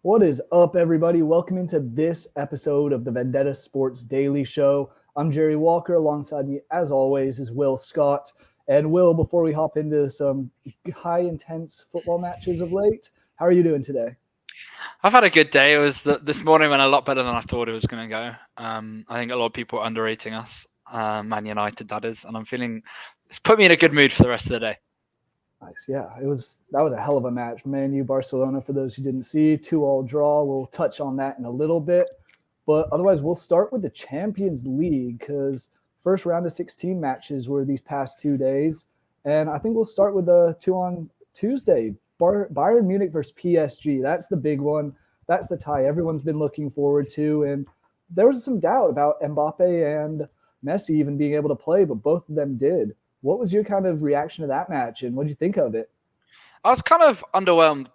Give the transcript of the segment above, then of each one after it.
What is up, everybody? Welcome into this episode of the Vendetta Sports Daily Show. I'm Jerry Walker. Alongside me, as always, is Will Scott. And Will, before we hop into some high intense football matches of late, how are you doing today? I've had a good day. It was this morning went a lot better than I thought it was going to go. I think a lot of people are underrating us, Man United, that is, and I'm feeling it's put me in a good mood for the rest of the day. Nice. Yeah, that was a hell of a match. Man U Barcelona, for those who didn't see, 2-all draw. We'll touch on that in a little bit. But otherwise, we'll start with the Champions League because first round of 16 matches were these past 2 days. And I think we'll start with the two on Tuesday. Bayern Munich versus PSG. That's the big one. That's the tie everyone's been looking forward to. And there was some doubt about Mbappe and Messi even being able to play, but both of them did. What was your kind of reaction to that match, and what did you think of it? I was kind of underwhelmed.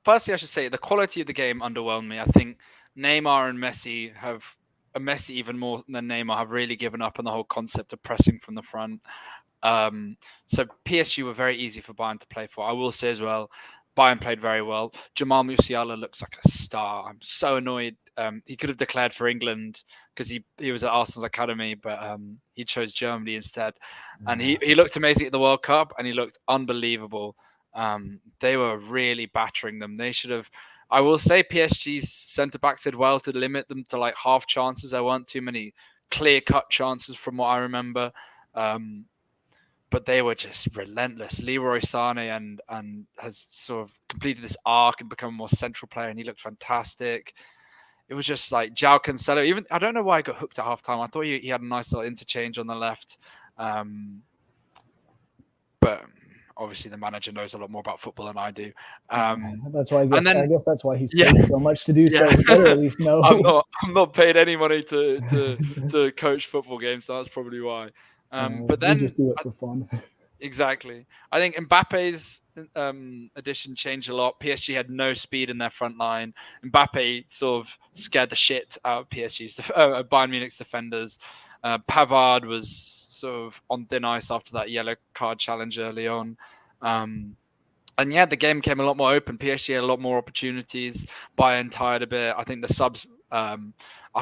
Firstly, I should say the quality of the game underwhelmed me. I think Neymar and Messi have. Messi even more than Neymar have really given up on the whole concept of pressing from the front. So PSG were very easy for Bayern to play for. I will say as well, Bayern played very well. Jamal Musiala looks like a star. I'm so annoyed. He could have declared for England because he was at Arsenal's academy, but he chose Germany instead. And he looked amazing at the World Cup, and he looked unbelievable. They were really battering them. They should have. I will say PSG's centre backs did well to limit them to like half chances. There weren't too many clear cut chances from what I remember. Um, but they were just relentless. Leroy Sane and has sort of completed this arc and become a more central player, and he looked fantastic. It was just like João Cancelo. Even I don't know why I got hooked at halftime. I thought he had a nice little interchange on the left, but obviously the manager knows a lot more about football than I do. That's why I And guess I then guess that's why he's yeah, paid so much to do so. yeah. He better at least know. I'm not paid any money to coach football games, so that's probably why. But We then just do it for fun. exactly. I think Mbappe's addition changed a lot. PSG had no speed in their front line. Mbappe sort of scared the shit out of Bayern Munich's defenders. Pavard was sort of on thin ice after that yellow card challenge early on. And yeah, the game came a lot more open. PSG had a lot more opportunities. Bayern tired a bit. I think the subs. I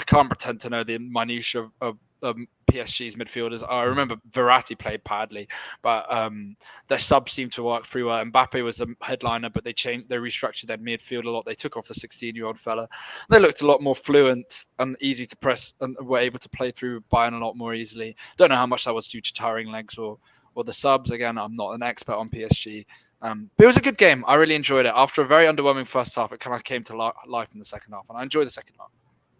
can't pretend to know the minutiae of PSG's midfielders. I remember Verratti played badly, but their subs seemed to work pretty well. Mbappe was a headliner, but they restructured their midfield a lot. They took off the 16-year-old fella. They looked a lot more fluent and easy to press, and were able to play through Bayern a lot more easily. Don't know how much that was due to tiring legs or the subs. Again, I'm not an expert on PSG. But it was a good game. I really enjoyed it. After a very underwhelming first half, it kind of came to life in the second half, and I enjoyed the second half.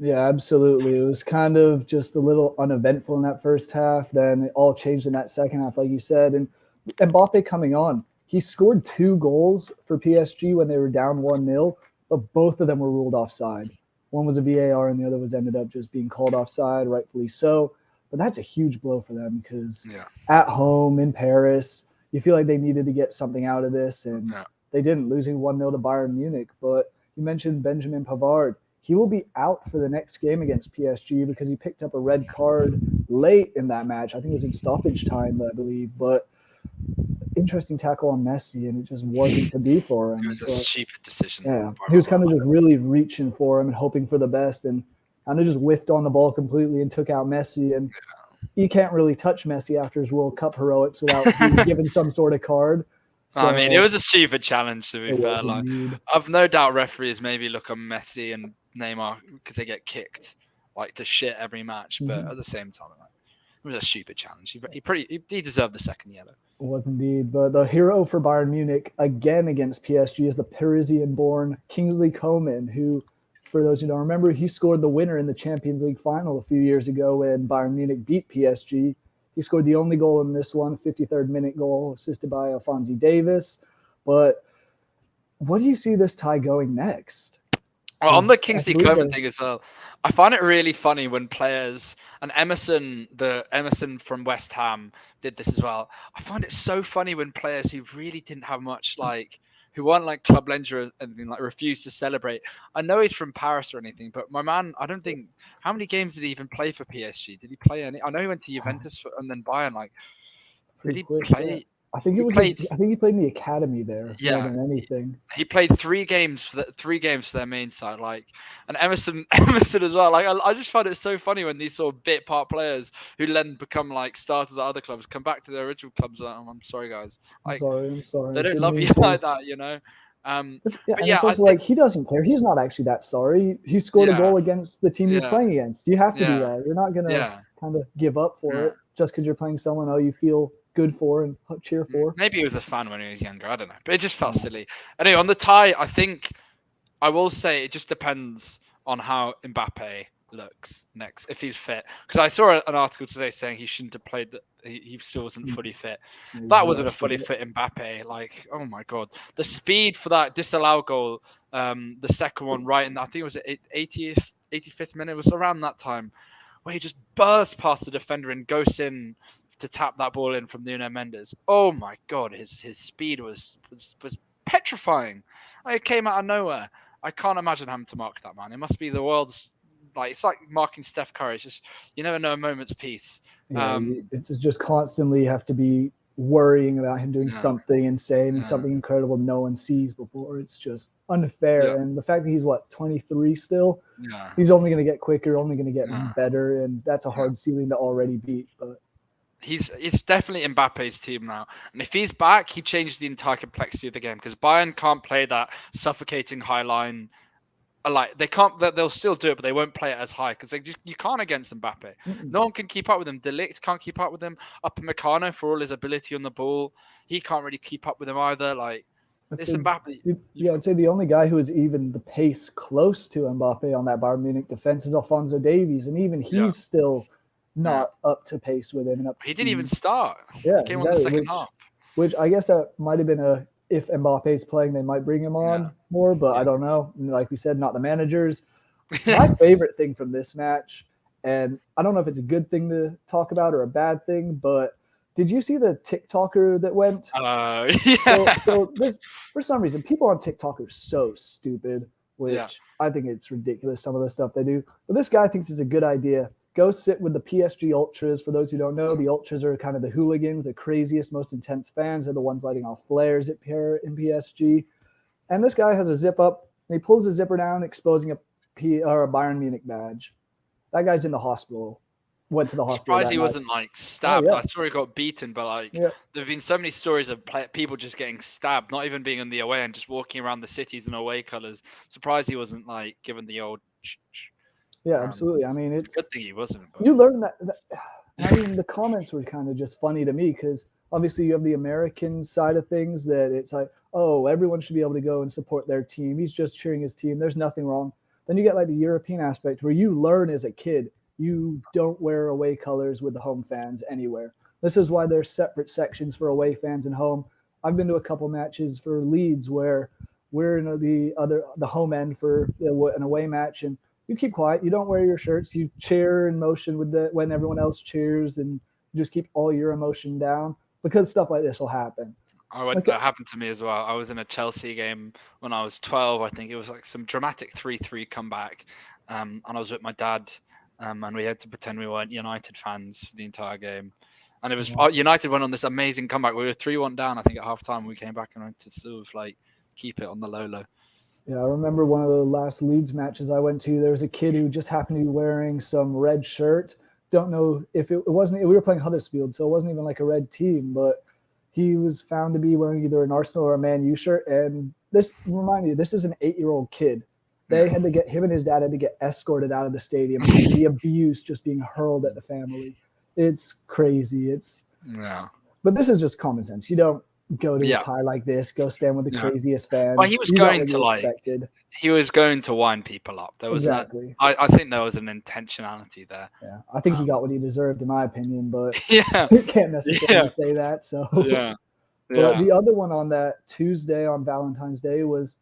Yeah, absolutely. It was kind of just a little uneventful in that first half. Then it all changed in that second half, like you said. And Mbappe coming on, he scored 2 goals for PSG when they were down 1-0, but both of them were ruled offside. One was a VAR, and the other was ended up just being called offside, rightfully so. But that's a huge blow for them because Yeah, at home in Paris, you feel like they needed to get something out of this, and yeah. they didn't, losing 1-0 to Bayern Munich. But you mentioned Benjamin Pavard. He will be out for the next game against PSG because he picked up a red card late in that match. I think it was in stoppage time, I believe. But interesting tackle on Messi, and it just wasn't to be for It him. was a But stupid decision. yeah, he was kind of just really reaching for him and hoping for the best, and kind of just whiffed on the ball completely and took out Messi. And you can't really touch Messi after his World Cup heroics without being given some sort of card. I mean, it So was a stupid challenge, to be it fair. was Like, indeed. I've no doubt referees maybe look on Messi and Neymar because they get kicked like to shit every match, but Mm-hmm. at the same time, like, it was a stupid challenge. He deserved the second yellow. Was indeed. But the hero for Bayern Munich again against PSG is the Parisian born Kingsley Coman, who, for those who don't remember, he scored the winner in the Champions League final a few years ago when Bayern Munich beat PSG. He scored the only goal in this one, 53rd minute goal, assisted by Alphonso Davis. But what do you see this tie going next? Well, on Because the I Kingsley believe Coman they're thing as well, I find it really funny when players and Emerson from West Ham did this as well. I find it so funny when players who really didn't have much who weren't like club legends or anything like refused to celebrate. I know he's from Paris or anything, but my man, I don't think how many games did he even play for PSG? Did he play any? I know he went to Juventus and then Bayern. Like, did pretty he quick. Yeah. play? I think He it was played. I think he played in the academy there more Yeah, than anything. he played 3 games for their main side, and Emerson Emerson as well. Like I just find it so funny when these sort of bit part players who then become like starters at other clubs come back to their original clubs. Like, I'm sorry, guys. Like I'm sorry. they don't Didn't love mean you to. like that, you know. Yeah, But and yeah, it's I also think like he doesn't care. He's not actually that sorry. He scored a yeah, goal against the team he was yeah, playing against. You have to do yeah, that. You're not gonna yeah, kind of give up for yeah. it just because you're playing someone you feel good for and cheer for. Maybe he was a fan when he was younger. I don't know, but it just felt Yeah. silly. Anyway, on the tie, I think I will say it just depends on how Mbappe looks next, if he's fit. Because I saw an article today saying he shouldn't have played, that he still wasn't fully fit. That wasn't a fully fit Mbappe. Like, oh my God. The speed for that disallowed goal, the second one, right in, I think it was 80th, 85th minute, it was around that time, where he just burst past the defender and goes in to tap that ball in from Nuno Mendes. Oh my God, his speed was petrifying. Like, it came out of nowhere. I can't imagine having to mark that man. It must be the world's it's like marking Steph Curry. It's just you never know a moment's peace. Yeah, it's just constantly have to be worrying about him doing Yeah, something insane and yeah, something incredible no one sees before. It's just unfair. yeah, And the fact that he's 23 still, yeah, he's only going to get quicker, only going to get yeah, better, and that's a yeah. hard ceiling to already beat. But It's definitely Mbappe's team now, and if he's back, he changed the entire complexity of the game because Bayern can't play that suffocating high line. Like they can't, they'll still do it, but they won't play it as high because you can't against Mbappe. mm-mm. No one can keep up with him. De Ligt can't keep up with him. Upamecano, for all his ability on the ball, he can't really keep up with him either. Like I'd it's say, Mbappe. I'd say the only guy who is even the pace close to Mbappe on that Bayern Munich defense is Alphonso Davies, and even Yeah, he's still yeah. not up to pace with him and up to He didn't even speed. start. Yeah, He came on the exactly. second half. Which I guess that might have been if Mbappe's playing, they might bring him on more, but I don't know. Like we said, not the managers. My favorite thing from this match, and I don't know if it's a good thing to talk about or a bad thing, but did you see the TikToker that went? Yeah. So this, for some reason, people on TikTok are so stupid, Yeah. which I think it's ridiculous, some of the stuff they do. But this guy thinks it's a good idea. Go sit with the PSG Ultras. For those who don't know, the Ultras are kind of the hooligans, the craziest, most intense fans. They're the ones lighting off flares in PSG. And this guy has a zip up, and he pulls the zipper down, exposing a Bayern Munich badge. That guy's in the hospital. Went to the hospital. Surprised he night. wasn't like stabbed. Oh, yeah. I saw he got beaten, but like Yeah. there've been so many stories of people just getting stabbed, not even being in the away and just walking around the cities in away colours. Surprised he wasn't like given the old. Yeah, absolutely. I mean, it's a good thing he wasn't. But... You learn that. I mean, the comments were kind of just funny to me because obviously you have the American side of things that it's like, oh, everyone should be able to go and support their team. He's just cheering his team. There's nothing wrong. Then you get like the European aspect where you learn as a kid, you don't wear away colors with the home fans anywhere. This is why there's separate sections for away fans and home. I've been to a couple matches for Leeds where we're in the home end for an away match, and you keep quiet. You don't wear your shirts. You cheer in motion when everyone else cheers, and you just keep all your emotion down because stuff like this will happen. That happened to me as well. I was in a Chelsea game when I was 12. I think it was like some dramatic 3-3 comeback, and I was with my dad, and we had to pretend we weren't United fans for the entire game. And it was United went on this amazing comeback. We were 3-1 down, I think, at half time. We came back and went to sort of like keep it on the low. Yeah, I remember one of the last Leeds matches I went to. There was a kid who just happened to be wearing some red shirt. Don't know if it wasn't. We were playing Huddersfield, so it wasn't even like a red team, but he was found to be wearing either an Arsenal or a Man U shirt. And this remind you, this is an 8-year-old kid. They had to get him and his dad had to get escorted out of the stadium. The abuse just being hurled at the family. It's crazy. But this is just common sense. You don't go to a tie like this. Go stand with the craziest fans. Well, he was going to he was going to wind people up. There was I think there was an intentionality there. Yeah, I think he got what he deserved, in my opinion. But you can't necessarily say that. So But the other one on that Tuesday on Valentine's Day was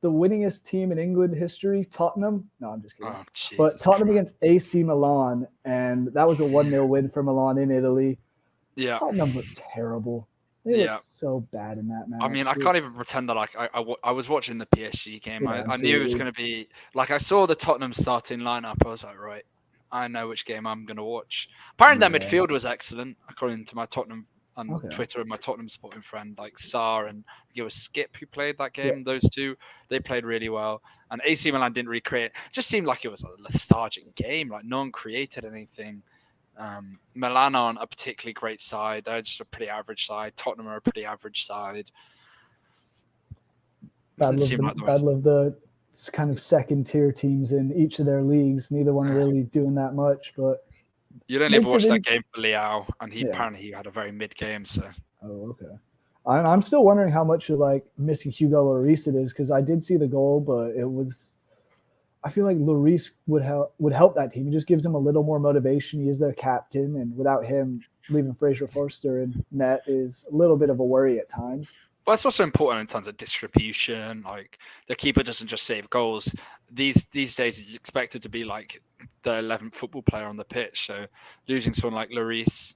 the winningest team in England history, Tottenham. No, I'm just kidding. But Tottenham against AC Milan, and that was a 1-0 win for Milan in Italy. Yeah, Tottenham looked terrible. They looked so bad in that match. I mean, I can't even pretend that I was watching the PSG game. I knew it was going to be like I saw the Tottenham starting lineup. I was like, right, I know which game I'm going to watch. Apparently, their midfield was excellent, according to my Tottenham on Twitter with my Tottenham supporting friend like Saar, and I think it was Skip who played that game. Yeah. Those two, they played really well. And AC Milan didn't recreate. It just seemed like it was a lethargic game. Like no one created anything. Milan aren't a particularly great side. They're just a pretty average side. Tottenham are a pretty average side. Bad love the kind of second tier teams in each of their leagues. Neither one really doing that much, but you'd only ever watch that game for Leao, and apparently he had a very mid game. So okay. I'm still wondering how much like missing Hugo Lloris it is, because I did see the goal, but it was. I feel like Lloris would help that team. He just gives them a little more motivation. He is their captain, and without him, leaving Fraser Forster in net is a little bit of a worry at times. But it's also important in terms of distribution. Like the keeper doesn't just save goals. These days, he's expected to be like the 11th football player on the pitch. So losing someone like Lloris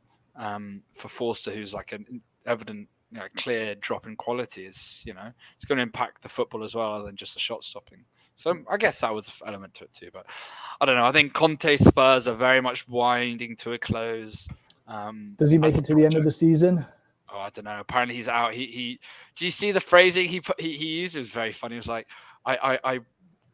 for Forster, who's like an evident, clear drop in quality, is it's going to impact the football as well than just the shot stopping. So I guess that was an element to it too. But I don't know. I think Conte's Spurs are very much winding to a close. Does he make it to the end of the season? Oh, I don't know. Apparently he's out. He do you see the phrasing he used? It was very funny. It was like I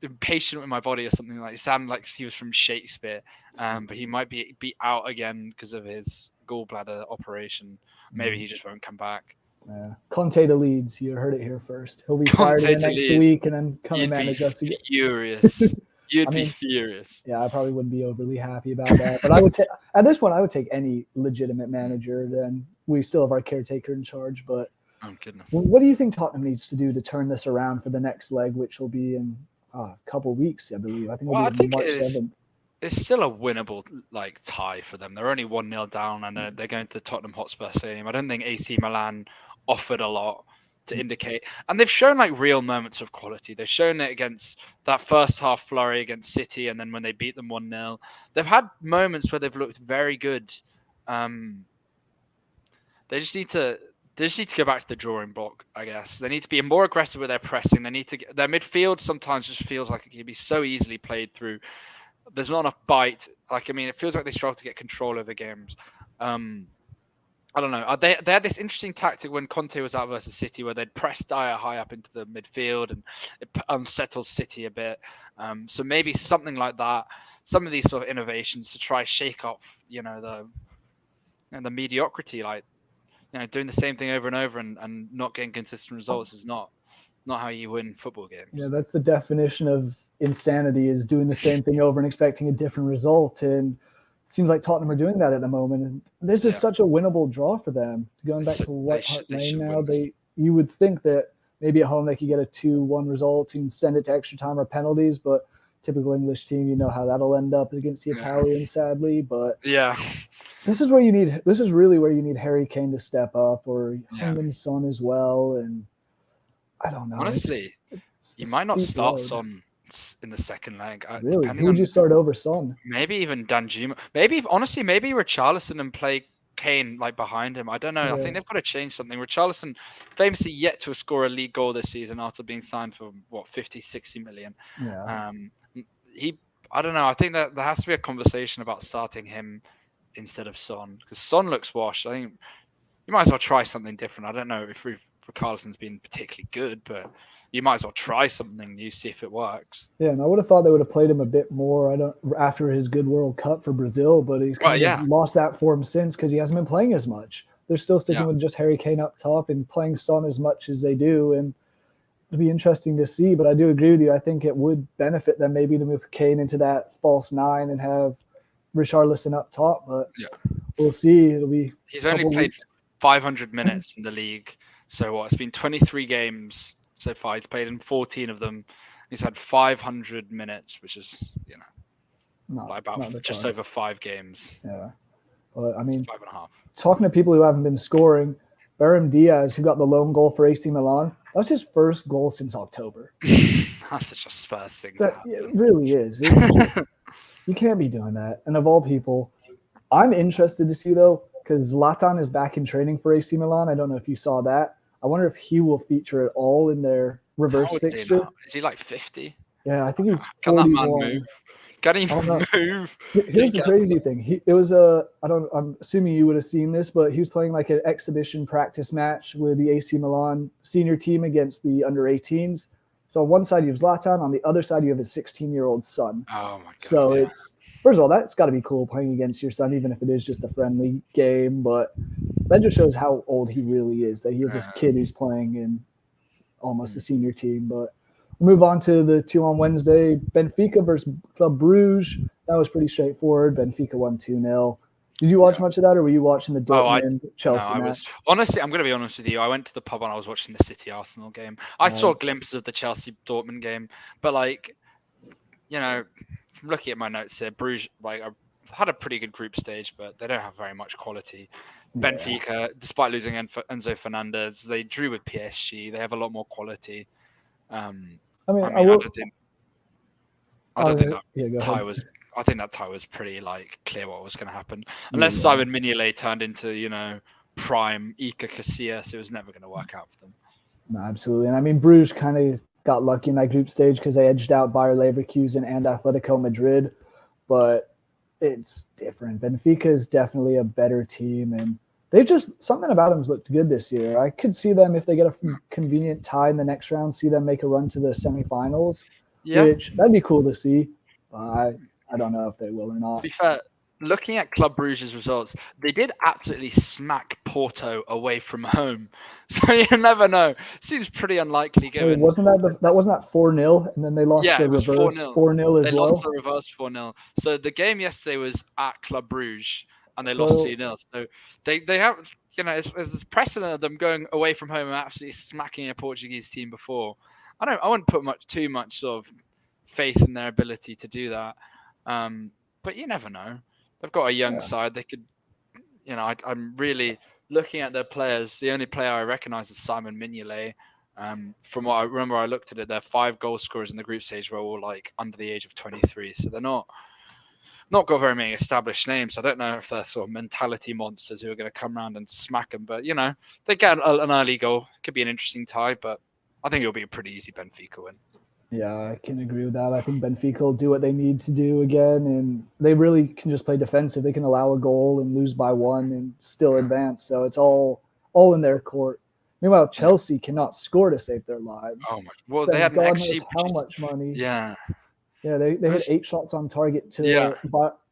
impatient with my body or something like. It sounded like he was from Shakespeare. But he might be out again because of his gallbladder operation. Maybe he just won't come back. Yeah. Conte to Leeds. You heard it here first. He'll be fired the next week and then come and manage us again. Furious. You'd be furious. Yeah, I probably wouldn't be overly happy about that. But I would at this point, I would take any legitimate manager. Then we still have our caretaker in charge. But oh goodness, what do you think Tottenham needs to do to turn this around for the next leg, which will be in a couple of weeks, I believe. I think it'll be March 7th. It's still a winnable tie for them. They're only 1-0 down, and they're going to the Tottenham Hotspur Stadium. I don't think AC Milan offered a lot to indicate, and they've shown real moments of quality. They've shown it against that first half flurry against City, and then when they beat them 1-0, they've had moments where they've looked very good. They just need to go back to the drawing board, I guess. They need to be more aggressive with their pressing. They need to their midfield sometimes just feels like it can be so easily played through. There's not enough bite. It feels like they struggle to get control over games. I don't know. They had this interesting tactic when Conte was out versus City, where they'd press Dyer high up into the midfield and it unsettled City a bit. So maybe something like that. Some of these sort of innovations to try shake off, the mediocrity, doing the same thing over and over and not getting consistent results is not how you win football games. Yeah, that's the definition of insanity, is doing the same thing over and expecting a different result. And it seems like Tottenham are doing that at the moment. And this is such a winnable draw for them. Going back to White Hart Lane now, you would think that maybe at home they could get a 2-1 result and send it to extra time or penalties, but typical English team, you know how that'll end up against the Italians, sadly. But this is really where you need Harry Kane to step up, or Heung-min Son as well. And I don't know. Honestly, you might not start Son in the second leg. Really? Who would you start over Son? Maybe even Danjuma. Maybe Richarlison and play Kane behind him. I don't know. Yeah. I think they've got to change something. Richarlison famously yet to score a league goal this season after being signed for 50-60 million. Yeah. I don't know. I think that there has to be a conversation about starting him instead of Son, because Son looks washed. I think you might as well try something different. I don't know if Richarlison's been particularly good, but you might as well try something new, see if it works. Yeah, and I would have thought they would have played him a bit more after his good World Cup for Brazil, but he's kind of lost that form since because he hasn't been playing as much. They're still sticking with just Harry Kane up top and playing Son as much as they do, and it'll be interesting to see. But I do agree with you. I think it would benefit them maybe to move Kane into that false nine and have Richarlison up top, but we'll see. He's only played 500 minutes in the league. So what? It's been 23 games so far. He's played in 14 of them. He's had 500 minutes, which is, just over 5 games. Yeah. Well, 5.5. Talking to people who haven't been scoring, Brahim Diaz, who got the lone goal for AC Milan, that was his first goal since October. That's such a Spurs thing. It really is. You can't be doing that. And of all people, I'm interested to see, though, because Zlatan is back in training for AC Milan. I don't know if you saw that. I wonder if he will feature at all in their reverse fixture. Is he 50? Yeah, I think he's 41. Can that man move? Can he Oh no. move? Here's the crazy thing. It was I'm assuming you would have seen this, but he was playing like an exhibition practice match with the AC Milan senior team against the under 18s. So on one side you have Zlatan, on the other side you have his 16-year-old son. Oh my god! So Yeah. it's first of all that's got to be cool playing against your son, even if it is just a friendly game. But that just shows how old he really is. That he is this kid who's playing in almost a senior team. But we'll move on to the two on Wednesday. Benfica versus Club Bruges. That was pretty straightforward. Benfica won 2-0. Did you watch much of that, or were you watching the Dortmund Chelsea match? Honestly, I'm going to be honest with you. I went to the pub and I was watching the City Arsenal game. I saw glimpses of the Chelsea Dortmund game, but like, looking at my notes here, Bruges I've had a pretty good group stage, but they don't have very much quality. Yeah. Benfica, despite losing Enzo Fernandez, they drew with PSG. They have a lot more quality. I don't think that tie was. I think that tie was pretty clear what was going to happen. Unless Simon Mignolet turned into prime Iker Casillas, it was never going to work out for them. No, absolutely. And Bruges kind of got lucky in that group stage because they edged out Bayer Leverkusen and Atletico Madrid, but it's different. Benfica is definitely a better team, and something about them looked good this year. I could see them, if they get a convenient tie in the next round, see them make a run to the semifinals, which that'd be cool to see. I don't know if they will or not. To be fair, looking at Club Bruges' results, they did absolutely smack Porto away from home. So you never know. Seems pretty unlikely given. Wasn't that 4-0, and then they lost the reverse 4-0 as well? They lost the reverse 4-0. So the game yesterday was at Club Bruges, and they lost 2-0. So they have, there's precedent of them going away from home and absolutely smacking a Portuguese team before. I wouldn't put too much sort of faith in their ability to do that. But you never know. They've got a young side. They could, I'm really looking at their players. The only player I recognize is Simon Mignolet. From what I remember, I looked at it. Their 5 goal scorers in the group stage were all under the age of 23. So they're not got very many established names. I don't know if they're sort of mentality monsters who are going to come around and smack them. But, they get an early goal. Could be an interesting tie, but I think it'll be a pretty easy Benfica win. Yeah, I can agree with that. I think Benfica will do what they need to do again, and they really can just play defensive. They can allow a goal and lose by 1 and still advance. So it's all in their court. Meanwhile, Chelsea cannot score to save their lives. Oh my! Well, they had God knows how much money. Yeah. Yeah, they had 8 shots on target to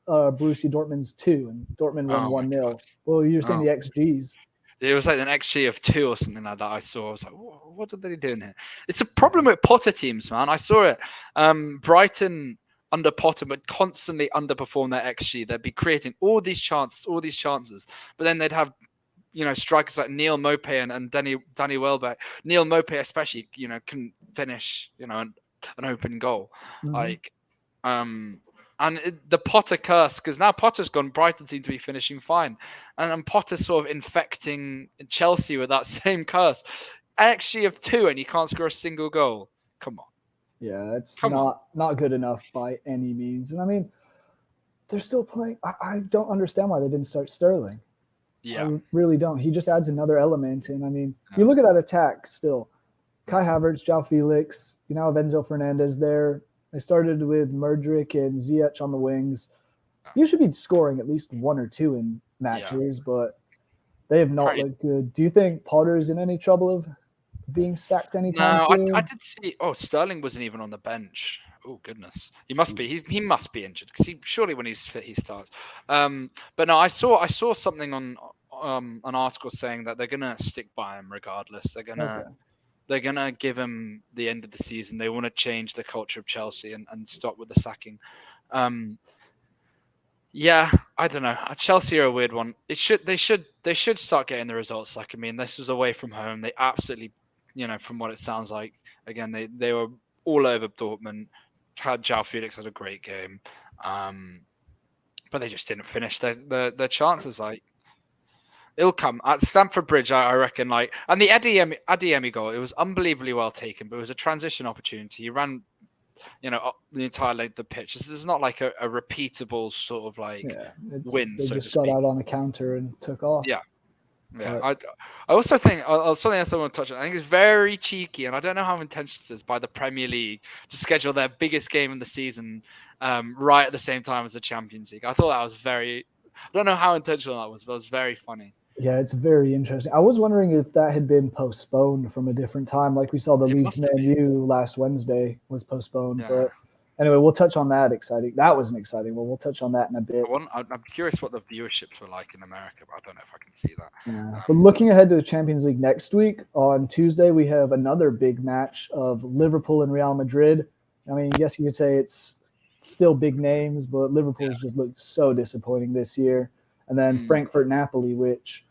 Borussia Dortmund's 2, and Dortmund won 1-0. Well, you're saying the XGs. It was like an XG of 2 or something like that I saw. I was like, what are they doing here? It's a problem with Potter teams, man. I saw it. Brighton under Potter would constantly underperform their XG. They'd be creating all these chances, but then they'd have, strikers like Neil Maupay and Danny Welbeck. Neil Maupay especially, couldn't finish, an open goal. Mm-hmm. And the Potter curse, because now Potter's gone, Brighton seem to be finishing fine. And Potter's sort of infecting Chelsea with that same curse. XG of 2 and you can't score a single goal. Come on. Yeah, it's not good enough by any means. And they're still playing. I don't understand why they didn't start Sterling. Yeah. I really don't. He just adds another element. And you look at that attack still. Kai Havertz, João Felix, you now have Enzo Fernandez there. They started with Mudryk and Ziyech on the wings. You should be scoring at least 1 or 2 in matches, but they have not looked good. Do you think Potter's in any trouble of being sacked anytime soon? I did see. Oh, Sterling wasn't even on the bench. Oh goodness, he must be. He must be injured because surely when he's fit he starts. But no, I saw something on an article saying that they're gonna stick by him regardless. They're going to give him the end of the season. They want to change the culture of Chelsea and stop with the sacking. Yeah, I don't know. Chelsea are a weird one. They should start getting the results. This was away from home. They absolutely, from what it sounds like, again, they were all over Dortmund. João Felix had a great game. But they just didn't finish their chances. It'll come at Stamford Bridge, I reckon. And the Adeyemi goal, it was unbelievably well taken, but it was a transition opportunity. He ran, the entire length of the pitch. This is not like a repeatable sort of win. They just got out on the counter and took off. Yeah, Yeah, But I also think something else I want to touch on. I think it's very cheeky, and I don't know how intentional this is by the Premier League to schedule their biggest game in the season right at the same time as the Champions League. I thought that was very. I don't know how intentional that was, but it was very funny. yeah, it's very interesting. I was wondering if that had been postponed from a different time, like we saw the It Leeds must have Man been. U last Wednesday was postponed. Yeah. But anyway, we'll touch on that. Exciting. That was an exciting one. We'll touch on that in a bit. I'm curious what the viewerships were like in America, but I don't know if I can see that. But looking ahead to the Champions League next week, on Tuesday, we have another big match of Liverpool and Real Madrid. I mean, yes, you could say it's still big names, but Liverpool's just looked so disappointing this year. And then Frankfurt Napoli, which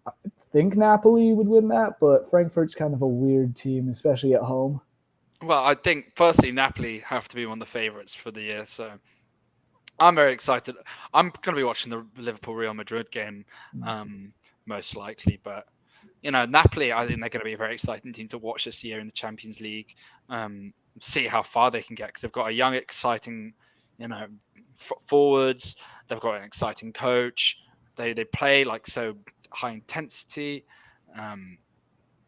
I think Napoli would win that, but Frankfurt's kind of a weird team, especially at home. Well, I think firstly Napoli have to be one of the favourites for the year, so I'm very excited. I'm going to be watching the Liverpool Real Madrid game, most likely. But Napoli, I think they're going to be a very exciting team to watch this year in the Champions League. See how far they can get because they've got a young, exciting, forwards. They've got an exciting coach. They play like so high intensity.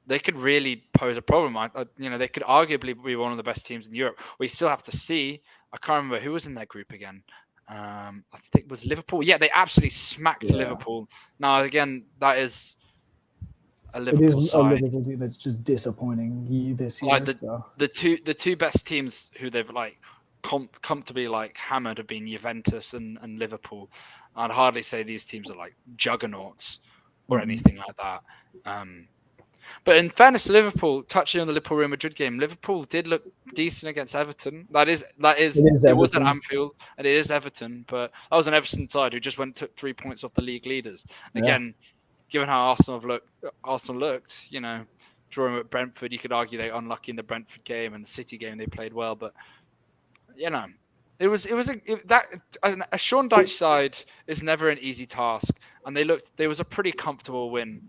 They could really pose a problem. They could arguably be one of the best teams in Europe. We still have to see. I can't remember who was in their group again. I think it was Liverpool. Yeah, they absolutely smacked Liverpool. Now, again, that is a Liverpool a side. Liverpool team that's just disappointing this year. Like the two best teams who they've comfortably hammered have been Juventus and Liverpool. I'd hardly say these teams are like juggernauts or anything like that. But in fairness to Liverpool, touching on the Liverpool Real Madrid game, Liverpool did look decent against Everton. It was at Anfield, and it is Everton, but that was an Everton side who just took 3 points off the league leaders. Again, given how Arsenal looked, drawing at Brentford, you could argue they unlucky in the Brentford game and the City game they played well, but it was a Sean Dyche side is never an easy task, and there was a pretty comfortable win.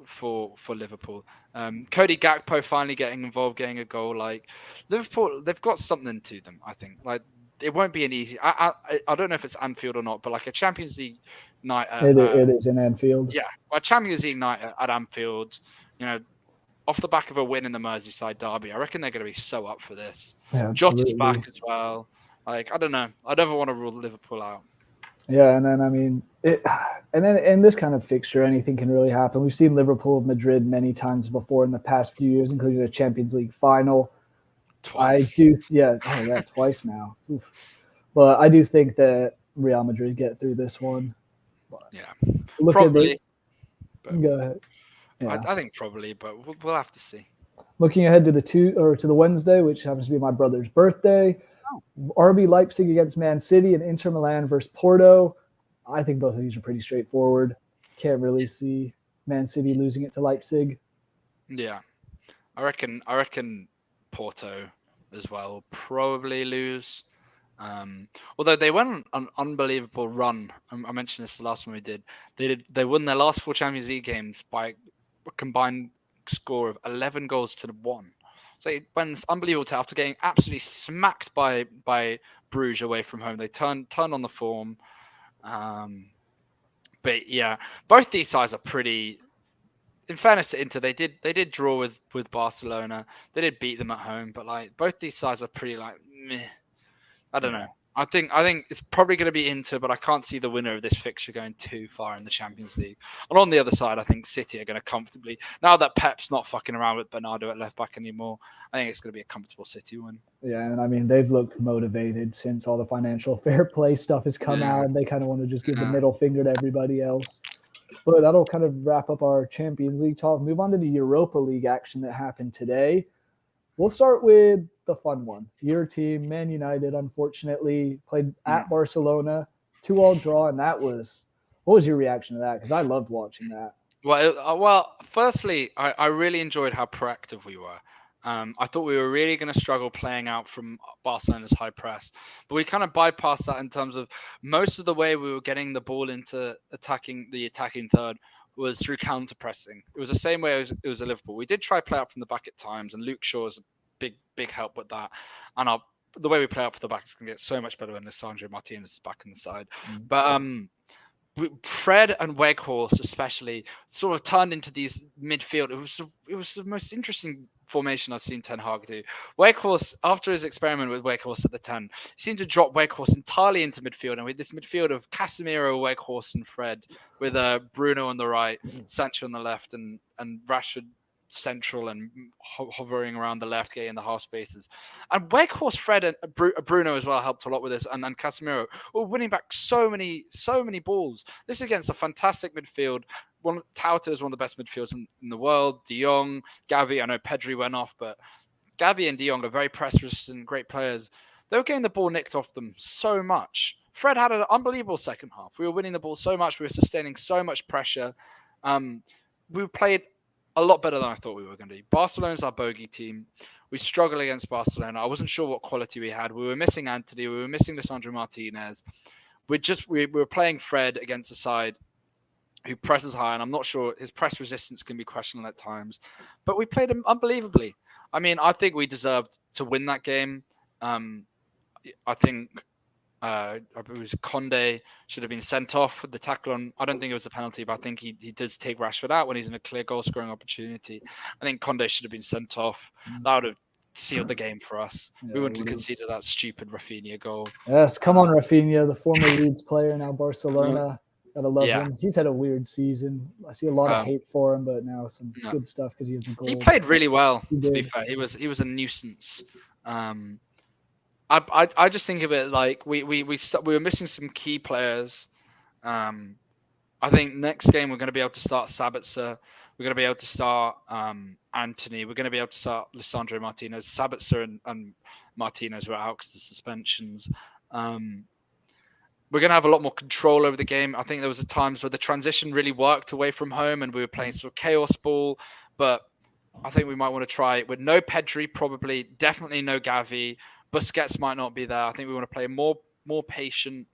For Liverpool. Cody Gakpo finally getting involved, getting a goal. Like Liverpool, they've got something to them, I think. Like it won't be an easy. I don't know if it's Anfield or not, but like a Champions League night. It is in Anfield. Yeah, a Champions League night at Anfield. Off the back of a win in the Merseyside derby, I reckon they're going to be so up for this. Yeah, Jota's back as well. Like I don't know. I never want to rule Liverpool out. Yeah, and then and then in this kind of fixture, anything can really happen. We've seen Liverpool, Madrid many times before in the past few years, including the Champions League final. Twice. Twice now. Oof. But I do think that Real Madrid get through this one. But probably. Go ahead. Yeah. I think probably, but we'll have to see. Looking ahead to the Wednesday, which happens to be my brother's birthday. RB Leipzig against Man City and Inter Milan versus Porto. I think both of these are pretty straightforward. Can't really see Man City losing it to Leipzig. Yeah, I reckon Porto as well will probably lose. Although they went on an unbelievable run. I mentioned this the last one we did. They won their last 4 Champions League games by a combined score of 11 goals to 1. So it went unbelievable after getting absolutely smacked by Bruges away from home. They turned on the form. But yeah, both these sides are pretty. In fairness to Inter, they did draw with Barcelona. They did beat them at home, but like both these sides are pretty meh. I don't know. I think it's probably going to be Inter, but I can't see the winner of this fixture going too far in the Champions League. And on the other side, I think City are going to comfortably, now that Pep's not fucking around with Bernardo at left back anymore, I think it's going to be a comfortable City win. Yeah, and they've looked motivated since all the financial fair play stuff has come out, and they kind of want to just give the middle finger to everybody else. But that'll kind of wrap up our Champions League talk. Move on to the Europa League action that happened today. We'll start with the fun one. Your team, Man United, unfortunately, played at Barcelona, 2-2 draw, and what was your reaction to that? Because I loved watching that. Well, firstly, I really enjoyed how proactive we were. I thought we were really going to struggle playing out from Barcelona's high press, but we kind of bypassed that in terms of most of the way we were getting the ball into attacking third was through counter pressing. It was the same way it was at Liverpool. We did try play out from the back at times, and Luke Shaw's a big help with that. And the way we play out for the back is going to get so much better when Lisandro Martinez is back in the side. Fred and Weghorst especially sort of turned into these midfield. It was the most interesting formation I've seen Ten Hag do. Weghorst, after his experiment with Weghorst at the 10, he seemed to drop Weghorst entirely into midfield, and with this midfield of Casemiro, Weghorst, and Fred, with Bruno on the right, Sancho on the left, and Rashford central and hovering around the left, getting the half spaces. And Weghorst, Fred, and Bruno as well helped a lot with this, and Casemiro were winning back so many balls. This is against a fantastic midfield, touted as one of the best midfields in the world. De Jong, Gavi, I know Pedri went off, but Gavi and De Jong are very press resistant, great players. They were getting the ball nicked off them so much. Fred had an unbelievable second half. We were winning the ball so much. We were sustaining so much pressure. We played a lot better than I thought we were going to be. Barcelona's our bogey team. We struggled against Barcelona. I wasn't sure what quality we had. We were missing Antony. We were missing Lisandro Martinez. We were playing Fred against a side who presses high, and I'm not sure his press resistance can be questionable at times. But we played him unbelievably. I mean, I think we deserved to win that game. I think it was Conde should have been sent off for the tackle on. I don't think it was a penalty, but I think he does take Rashford out when he's in a clear goal scoring opportunity. I think Conde should have been sent off. That would have sealed the game for us. Yeah, we wouldn't have conceded that stupid Rafinha goal. Yes, come on, Rafinha, the former Leeds player, now Barcelona. Gotta love him. He's had a weird season. I see a lot of hate for him, but now some good stuff because he has the goal. He played really well. To be fair, he was a nuisance. I just think of it like we were missing some key players. I think next game we're going to be able to start Sabitzer. We're going to be able to start Antony. We're going to be able to start Lisandro Martinez. Sabitzer and Martinez were out because of suspensions. We're going to have a lot more control over the game. I think there was times where the transition really worked away from home and we were playing sort of chaos ball. But I think we might want to try it with no Pedri, probably. Definitely no Gavi. Busquets might not be there. I think we want to play more patient.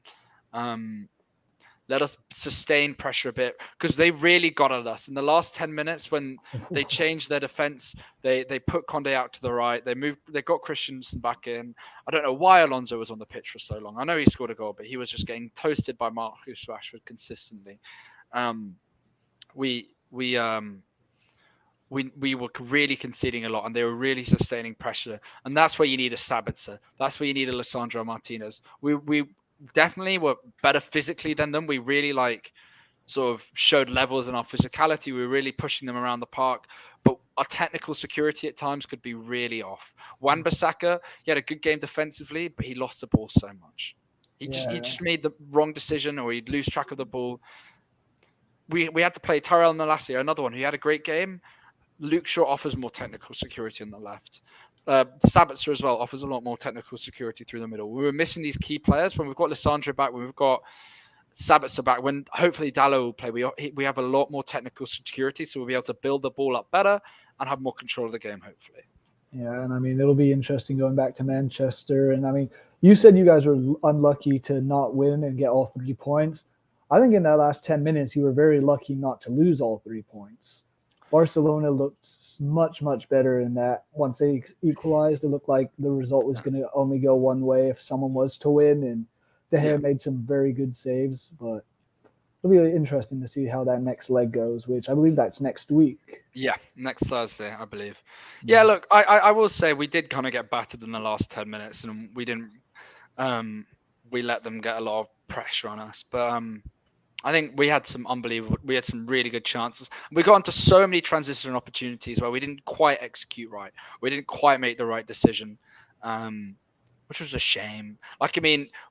Let us sustain pressure a bit because they really got at us in the last 10 minutes when they changed their defense. They put Conde out to the right. They got Christensen back in. I don't know why Alonso was on the pitch for so long. I know he scored a goal, but he was just getting toasted by Marcus Rashford consistently. We were really conceding a lot, and they were really sustaining pressure. And that's where you need a Sabitzer. That's where you need a Lisandro Martinez. We definitely were better physically than them. We really sort of showed levels in our physicality. We were really pushing them around the park, but our technical security at times could be really off. Wan-Bissaka, he had a good game defensively, but he lost the ball so much. He just made the wrong decision, or he'd lose track of the ball. We had to play Tyrell Malacia, another one who had a great game. Luke Shaw offers more technical security on the left. Sabitzer as well offers a lot more technical security through the middle. We were missing these key players. When we've got Lisandro back, when we've got Sabitzer back, when hopefully Dallo will play, we have a lot more technical security, so we'll be able to build the ball up better and have more control of the game, hopefully. Yeah, and I mean, it'll be interesting going back to Manchester. And I mean, you said you guys were unlucky to not win and get all 3 points. I think in that last 10 minutes, you were very lucky not to lose all 3 points. Barcelona looked much, much better in that. Once they equalized, it looked like the result was going to only go one way if someone was to win. And De Gea made some very good saves. But it'll be really interesting to see how that next leg goes, which I believe that's next week. Yeah, next Thursday, I believe. Yeah, look, I will say we did kind of get battered in the last 10 minutes, and we didn't. We let them get a lot of pressure on us, but I think we had some really good chances. We got into so many transition opportunities where we didn't quite execute right. We didn't quite make the right decision, which was a shame.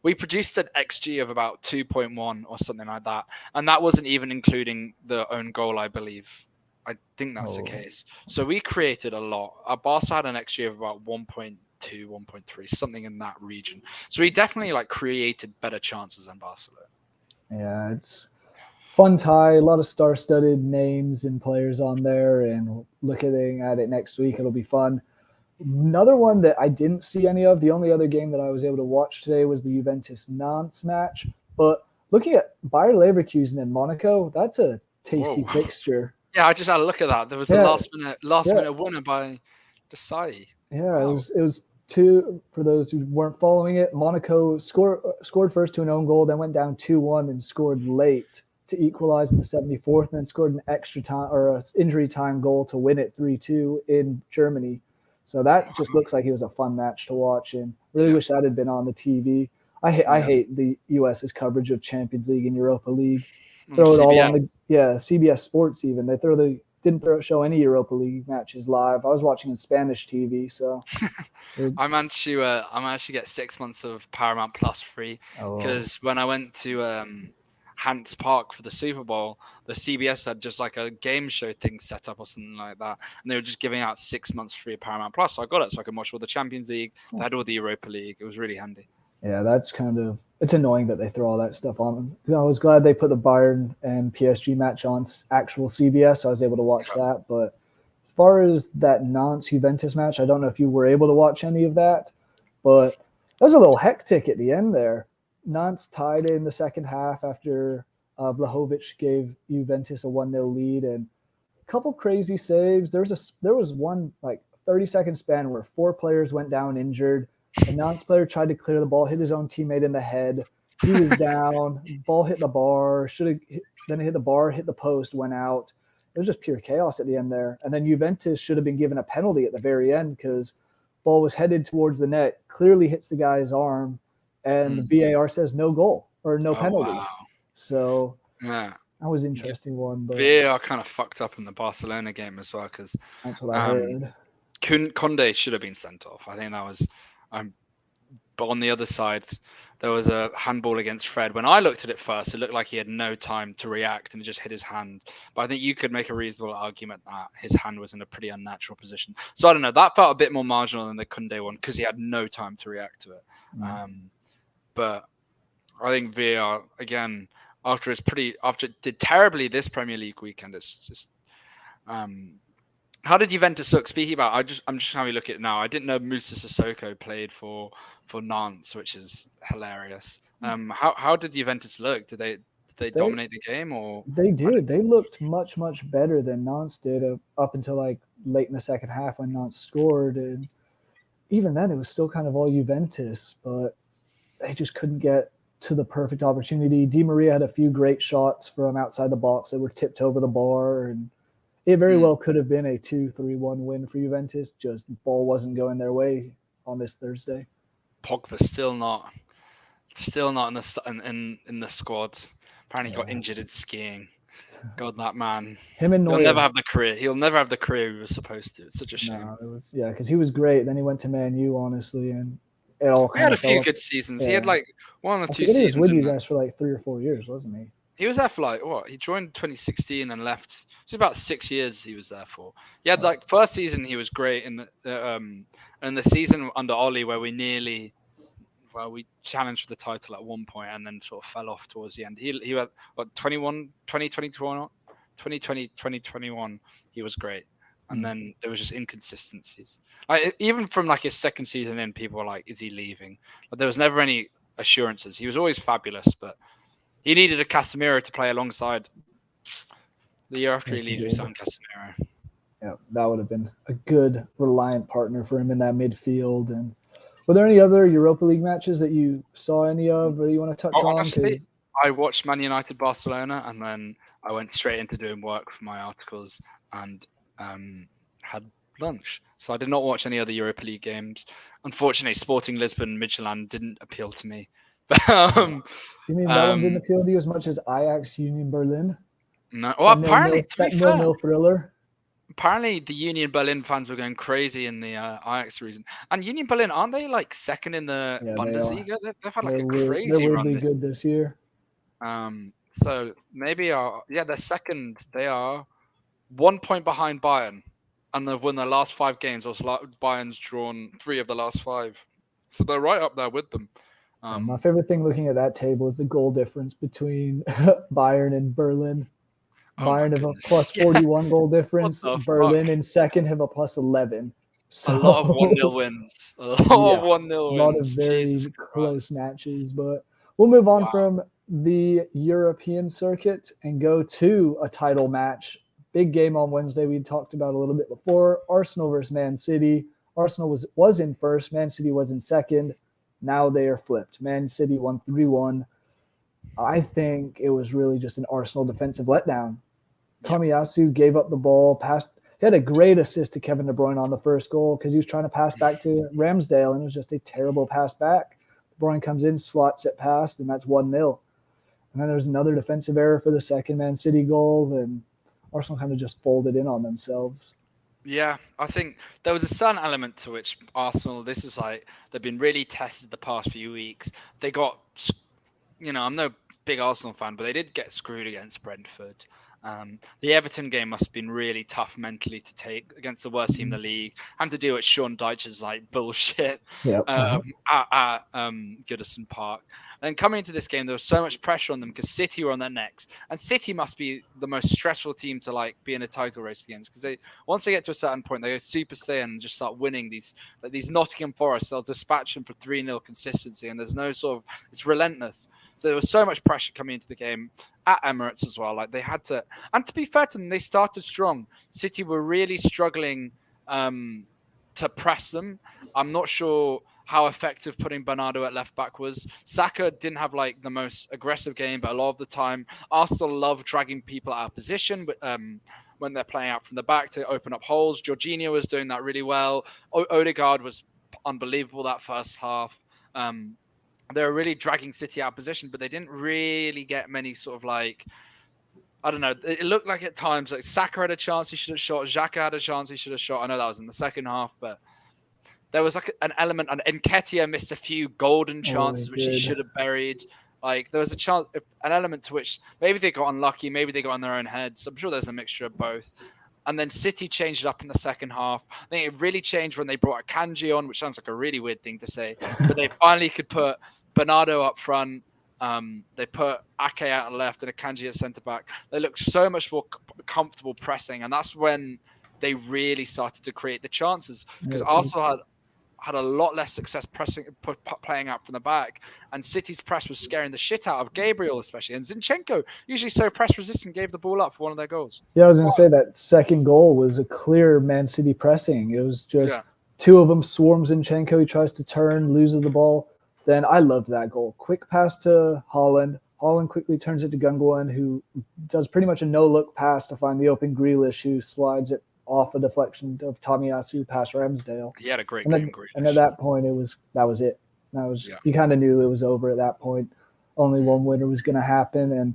We produced an XG of about 2.1 or something like that. And that wasn't even including the own goal, I believe. I think that's the case. So we created a lot. Our Barca had an XG of about 1.2, 1.3, something in that region. So we definitely created better chances than Barcelona. Yeah, it's fun tie. A lot of star-studded names and players on there, and looking at it next week, it'll be fun. Another one that I didn't see any of, the only other game that I was able to watch today was the Juventus-Nantes match. But looking at Bayer Leverkusen and Monaco, that's a tasty fixture. Yeah, I just had a look at that. There was a last minute winner by Desai. Yeah, wow. It was for those who weren't following it, Monaco scored first to an own goal, then went down 2-1 and scored late to equalize in the 74th, and then scored an extra time or an injury time goal to win it 3-2 in Germany. So that just looks like it was a fun match to watch, and really wish that had been on the TV. I hate the US's coverage of Champions League and Europa League. Throw it all on the CBS Sports even. They didn't show any Europa League matches live. I was watching in Spanish TV, so I managed to get 6 months of Paramount Plus free because when I went to Hants Park for the Super Bowl, the CBS had just like a game show thing set up or something like that, and they were just giving out 6 months free of Paramount Plus. So I got it so I could watch all the Champions League. They had all the Europa League. It was really handy. Yeah, it's annoying that they throw all that stuff on. I was glad they put the Bayern and PSG match on actual CBS, so I was able to watch that. But as far as that Nantes Juventus match, I don't know if you were able to watch any of that, but it was a little hectic at the end there. Nantes tied in the second half after Vlahovic gave Juventus a 1-0 lead, and a couple crazy saves. There was one like 30-second span where 4 players went down injured. A Nantes player tried to clear the ball, hit his own teammate in the head. He was down. Ball hit the bar. Then it hit the bar, hit the post, went out. It was just pure chaos at the end there. And then Juventus should have been given a penalty at the very end because ball was headed towards the net, clearly hits the guy's arm, and the VAR says no goal or no penalty. Wow. So that was an interesting one. But VAR kind of fucked up in the Barcelona game as well because that's what I heard. Conde should have been sent off. I think that was. But on the other side, there was a handball against Fred. When I looked at it first, it looked like he had no time to react and it just hit his hand. But I think you could make a reasonable argument that his hand was in a pretty unnatural position. So I don't know. That felt a bit more marginal than the Kunde one because he had no time to react to it. But I think VAR, again, after it did terribly this Premier League weekend, it's just... how did Juventus look? Speaking about, I'm just having a look at it now. I didn't know Moussa Sissoko played for Nantes, which is hilarious. How did Juventus look? Did they dominate the game or? They did. They looked much better than Nantes did up until like late in the second half when Nantes scored, and even then it was still kind of all Juventus, but they just couldn't get to the perfect opportunity. Di Maria had a few great shots from outside the box that were tipped over the bar, and it very well could have been a 2-3-1 win for Juventus. Just the ball wasn't going their way on this Thursday. Pogba's still not in the squad. Apparently, he got injured in skiing. God, that man. Him and Neuer. He'll never have the career. He'll never have the career he was supposed to. It's such a shame. No, because he was great. Then he went to Man U, honestly, and it all kind of. He had a few good seasons. Yeah. He had like 1 or 2 seasons. He was with you guys for like 3 or 4 years, wasn't he? He was there for like what? He joined 2016 and left. It was about 6 years he was there for. He had like first season he was great in the season under Oli where we challenged for the title at one point and then sort of fell off towards the end. He had 2021 he was great. And then there was just inconsistencies. Even from like his second season in, people were like, is he leaving? But there was never any assurances. He was always fabulous, but he needed a Casemiro to play alongside. The year after he leaves, we signed Casemiro. Yeah, that would have been a good, reliant partner for him in that midfield. And were there any other Europa League matches that you saw any of or you want to touch on? Honestly, I watched Man United Barcelona, and then I went straight into doing work for my articles and had lunch. So I did not watch any other Europa League games. Unfortunately, Sporting Lisbon, Midtjylland didn't appeal to me. You mean that one didn't appeal to you as much as Ajax Union Berlin? No. Well, apparently, to be fair, no thriller. Apparently, the Union Berlin fans were going crazy in the Ajax region. And Union Berlin, aren't they like second in the Bundesliga? They've had like a crazy run. They're good this year. So maybe they're second. They are 1 point behind Bayern, and they've won their last 5 games. Or Bayern's drawn 3 of the last 5, so they're right up there with them. My favorite thing looking at that table is the goal difference between Bayern and Berlin. Bayern have a plus 41 goal difference. Berlin in second have a plus 11. So, a lot of 1-0 wins. A lot of very close matches. But we'll move on from the European circuit and go to a title match. Big game on Wednesday. We talked about a little bit before. Arsenal versus Man City. Arsenal was in first, Man City was in second. Now they are flipped. Man City won 3-1. I think it was really just an Arsenal defensive letdown. Yeah. Tomiyasu gave up the ball, passed. He had a great assist to Kevin De Bruyne on the first goal because he was trying to pass back to Ramsdale, and it was just a terrible pass back. De Bruyne comes in, slots it past, and that's 1-0. And then there was another defensive error for the second Man City goal, and Arsenal kind of just folded in on themselves. Yeah, I think there was a certain element to which Arsenal, this is like, they've been really tested the past few weeks. They got, I'm no big Arsenal fan, but they did get screwed against Brentford. The Everton game must have been really tough mentally to take against the worst team in the league. Having to deal with Sean Dyche's like bullshit Yep. at Goodison Park. And coming into this game, there was so much pressure on them because City were on their necks, and City must be the most stressful team to like be in a title race against because they once they get to a certain point, they go Super Saiyan and just start winning these Nottingham Forest. They'll dispatch them for 3-0 consistency, and there's no sort of it's relentless. So there was so much pressure coming into the game at Emirates as well. Like they had to, and to be fair to them, they started strong. City were really struggling to press them. I'm not sure how effective putting Bernardo at left back was. Saka didn't have like the most aggressive game, but a lot of the time, Arsenal love dragging people out of position when they're playing out from the back to open up holes. Jorginho was doing that really well. Odegaard was unbelievable that first half. They were really dragging City out of position, but they didn't really get many sort of like, I don't know. It looked like at times like Saka had a chance he should have shot. Xhaka had a chance he should have shot. I know that was in the second half, but there was like an element, and Nketiah missed a few golden chances which he should have buried. Like there was a chance, an element to which maybe they got unlucky, maybe they got in their own heads. I'm sure there's a mixture of both. And then City changed it up in the second half. I think it really changed when they brought Akanji on, which sounds like a really weird thing to say, but they finally could put Bernardo up front. They put Ake out on the left and Akanji at centre back. They looked so much more comfortable pressing, and that's when they really started to create the chances because Arsenal had a lot less success playing out from the back, and City's press was scaring the shit out of Gabriel especially, and Zinchenko, usually so press resistant, gave the ball up for one of their goals. Yeah, I was going to say that second goal was a clear Man City pressing. It was just two of them swarm Zinchenko. He tries to turn, loses the ball. Then I loved that goal. Quick pass to Haaland. Haaland quickly turns it to Gundogan, who does pretty much a no-look pass to find the open Grealish, who slides it off a deflection of Tomiyasu past Ramsdale. He had a great game, Grealish. And at that point, that was it. You kind of knew it was over at that point. Only one winner was going to happen. And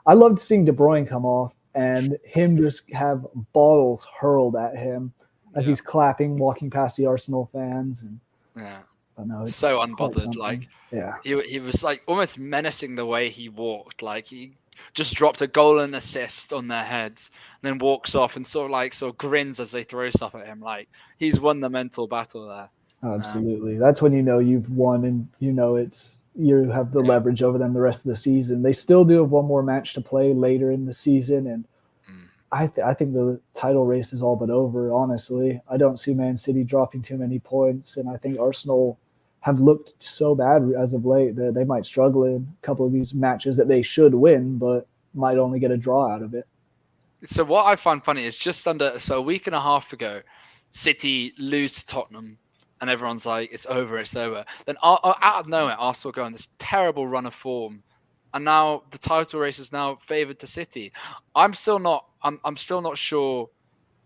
I loved seeing De Bruyne come off and him just have bottles hurled at him as he's clapping, walking past the Arsenal fans. And I know it's so unbothered. Like, yeah, he was like almost menacing the way he walked. Like he just dropped a goal and assist on their heads, and then walks off and sort of grins as they throw stuff at him. Like he's won the mental battle there. Absolutely. That's when you know you've won, and you know you have the leverage over them the rest of the season. They still do have one more match to play later in the season, and I think the title race is all but over, honestly. I don't see Man City dropping too many points, and I think Arsenal have looked so bad as of late that they might struggle in a couple of these matches that they should win, but might only get a draw out of it. So what I find funny is a week and a half ago, City lose to Tottenham, and everyone's like, it's over, it's over. Then out of nowhere, Arsenal go on this terrible run of form, and now the title race is now favoured to City. I'm still not sure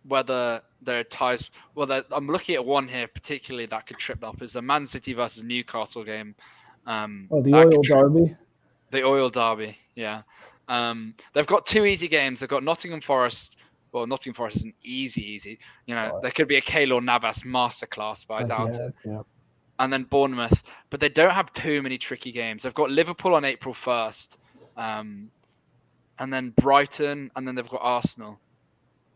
whether there are ties. Well, I'm looking at one here particularly that could trip up. Is the Man City versus Newcastle game. The Oil Derby. The Oil Derby, yeah. They've got two easy games. They've got Nottingham Forest. Well, Nottingham Forest isn't easy. There could be a Keylor Navas masterclass, but I doubt it. Yeah. And then Bournemouth, but they don't have too many tricky games. They've got Liverpool on April 1st, and then Brighton, and then they've got Arsenal,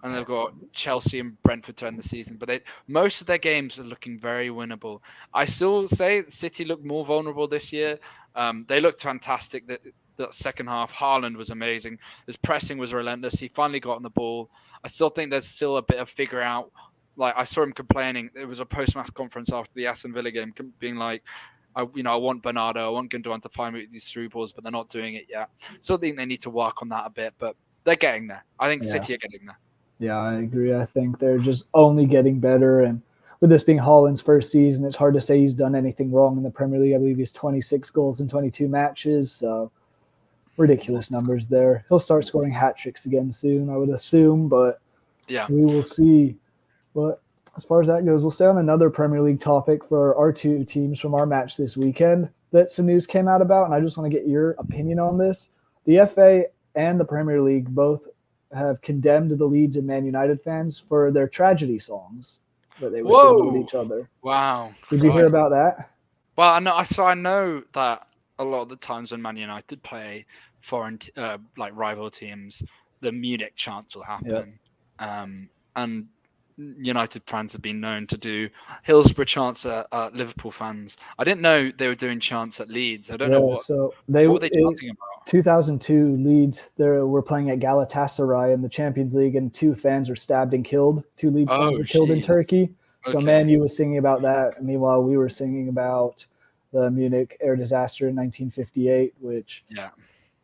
and they've got Chelsea and Brentford to end the season. But most of their games are looking very winnable. I still say City looked more vulnerable this year. They looked fantastic. That second half, Haaland was amazing. His pressing was relentless. He finally got on the ball. I still think there's still a bit of figure out. Like I saw him complaining. It was a post-match conference after the Aston Villa game, being like, I want Bernardo, I want Gundogan to find me with these through balls, but they're not doing it yet. So I think they need to work on that a bit, but they're getting there. I think City are getting there. Yeah, I agree. I think they're just only getting better. And with this being Haaland's first season, it's hard to say he's done anything wrong in the Premier League. I believe he's 26 goals in 22 matches. So ridiculous numbers there. He'll start scoring hat tricks again soon, I would assume, but Yeah. we will see. But as far as that goes, we'll stay on another Premier League topic for our two teams from our match this weekend that some news came out about, and I just want to get your opinion on this. The FA and the Premier League both have condemned the Leeds and Man United fans for their tragedy songs that they were singing with each other. Wow. Did you hear about that? Well, I know that a lot of the times when Man United play foreign like rival teams, the Munich chants will happen. Yep. And United fans have been known to do Hillsborough chants at Liverpool fans. I didn't know they were doing chants at Leeds. I don't know what. So what were they chanting about? 2002 Leeds, they were playing at Galatasaray in the Champions League, and 2 fans were stabbed and killed. 2 Leeds fans were killed in Turkey. So Man U was singing about that. Meanwhile, we were singing about the Munich air disaster in 1958, which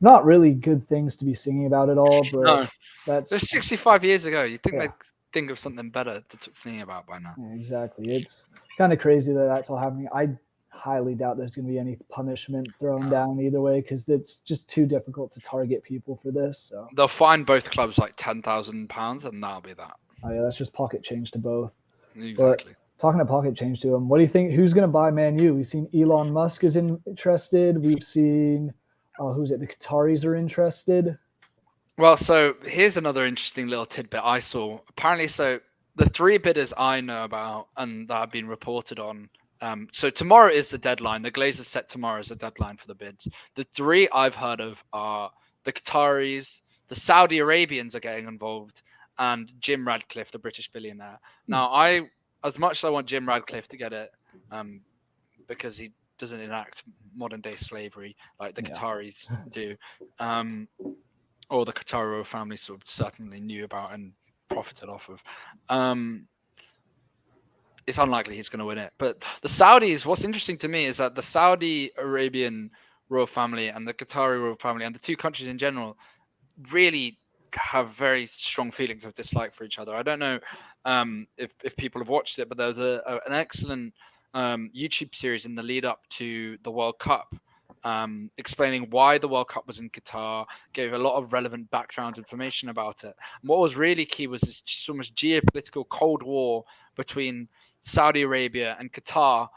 not really good things to be singing about at all. But that's 65 years ago. You think they'd think of something better to sing about by now? Yeah, exactly. It's kind of crazy that that's all happening. I highly doubt there's going to be any punishment thrown down either way, because it's just too difficult to target people for this. So they'll fine both clubs like £10,000, and that'll be that. Oh yeah, that's just pocket change to both. Exactly. But talking to pocket change to them, what do you think? Who's going to buy Man U? We've seen Elon Musk is interested. We've seen who's it? The Qataris are interested. Well, so here's another interesting little tidbit I saw. Apparently, so the 3 bidders I know about and that have been reported on. So tomorrow is the deadline. The Glazers set tomorrow as a deadline for the bids. The 3 I've heard of are the Qataris, the Saudi Arabians are getting involved, and Jim Radcliffe, the British billionaire. Now, as much as I want Jim Radcliffe to get it, because he doesn't enact modern day slavery like the Qataris do, or the Qatari royal family sort of certainly knew about and profited off of. It's unlikely he's going to win it. But the Saudis, what's interesting to me is that the Saudi Arabian royal family and the Qatari royal family and the 2 countries in general really have very strong feelings of dislike for each other. I don't know if people have watched it, but there was an excellent YouTube series in the lead up to the World Cup, explaining why the World Cup was in Qatar, gave a lot of relevant background information about it. And what was really key was this almost geopolitical Cold War between Saudi Arabia and Qatar,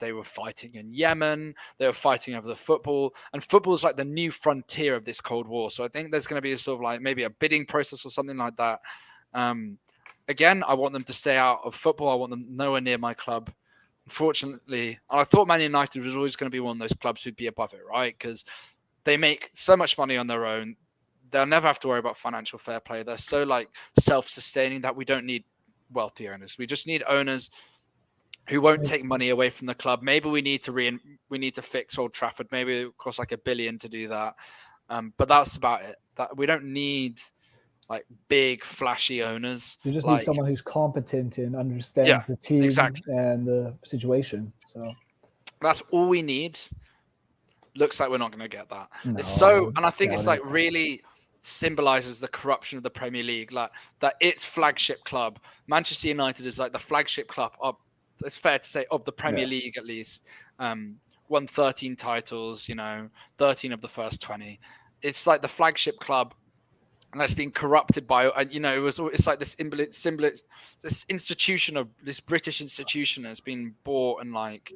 they were fighting in Yemen, they were fighting over the football, and football is like the new frontier of this Cold War. So I think there's going to be a sort of like maybe a bidding process or something like that. Again, I want them to stay out of football. I want them nowhere near my club. Unfortunately, I thought Man United was always going to be one of those clubs who'd be above it, right? Because they make so much money on their own. They'll never have to worry about financial fair play. They're so like self-sustaining that we don't need wealthy owners. We just need owners who won't take money away from the club. Maybe we need to fix Old Trafford. Maybe it costs like $1 billion to do that. But that's about it. That we don't need like big flashy owners. You just need someone who's competent and understands the team and the situation. So that's all we need. Looks like we're not going to get that. No, and I think it's like really symbolizes the corruption of the Premier League. Like that, its flagship club, Manchester United, is like the flagship club of, it's fair to say, of the Premier League at least. Won 13 titles, 13 of the first 20. It's like the flagship club. And that's been corrupted by, it's like this institution of this British institution has been bought and like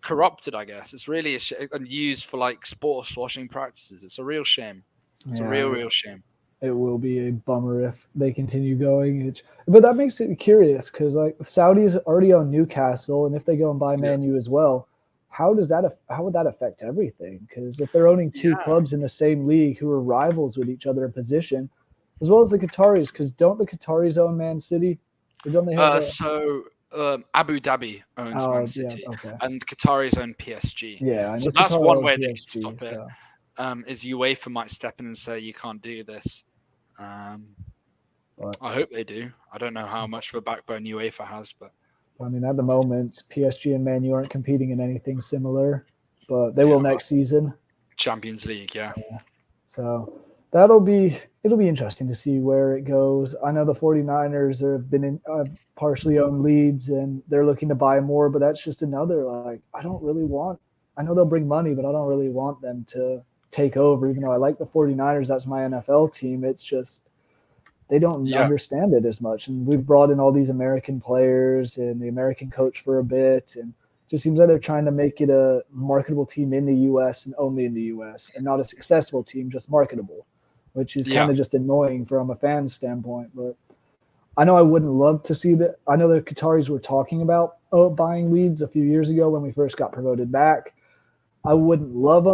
corrupted, I guess. It's really and used for like sports washing practices. It's a real shame. It's a real shame. It will be a bummer if they continue going. But that makes it curious because like Saudis already own Newcastle, and if they go and buy Man U as well, how would that affect everything? Because if they're owning 2 clubs in the same league who are rivals with each other in position, as well as the Qataris, because don't the Qataris own Man City? Or don't they have Abu Dhabi owns Man City, and Qataris own PSG. Yeah, so that's one way they can stop it. Is UEFA might step in and say you can't do this. I hope they do. I don't know how much of a backbone UEFA has, but. I mean, at the moment, PSG and Man U aren't competing in anything similar, but they will next season. Champions League, yeah. So that'll be it'll be interesting to see where it goes. I know the 49ers have been in partially owned leads and they're looking to buy more, but that's just another like I don't really want. I know they'll bring money, but I don't really want them to take over. Even though I like the 49ers, that's my NFL team. It's just they don't Yeah, understand it as much. And we've brought in all these American players and the American coach for a bit, and it just seems like they're trying to make it a marketable team in the U.S. and only in the U.S. and not a successful team, just marketable, which is kind yeah, of just annoying from a fan standpoint. But I know I wouldn't love to see that. I know the Qataris were talking about buying Leeds a few years ago when we first got promoted back. I wouldn't love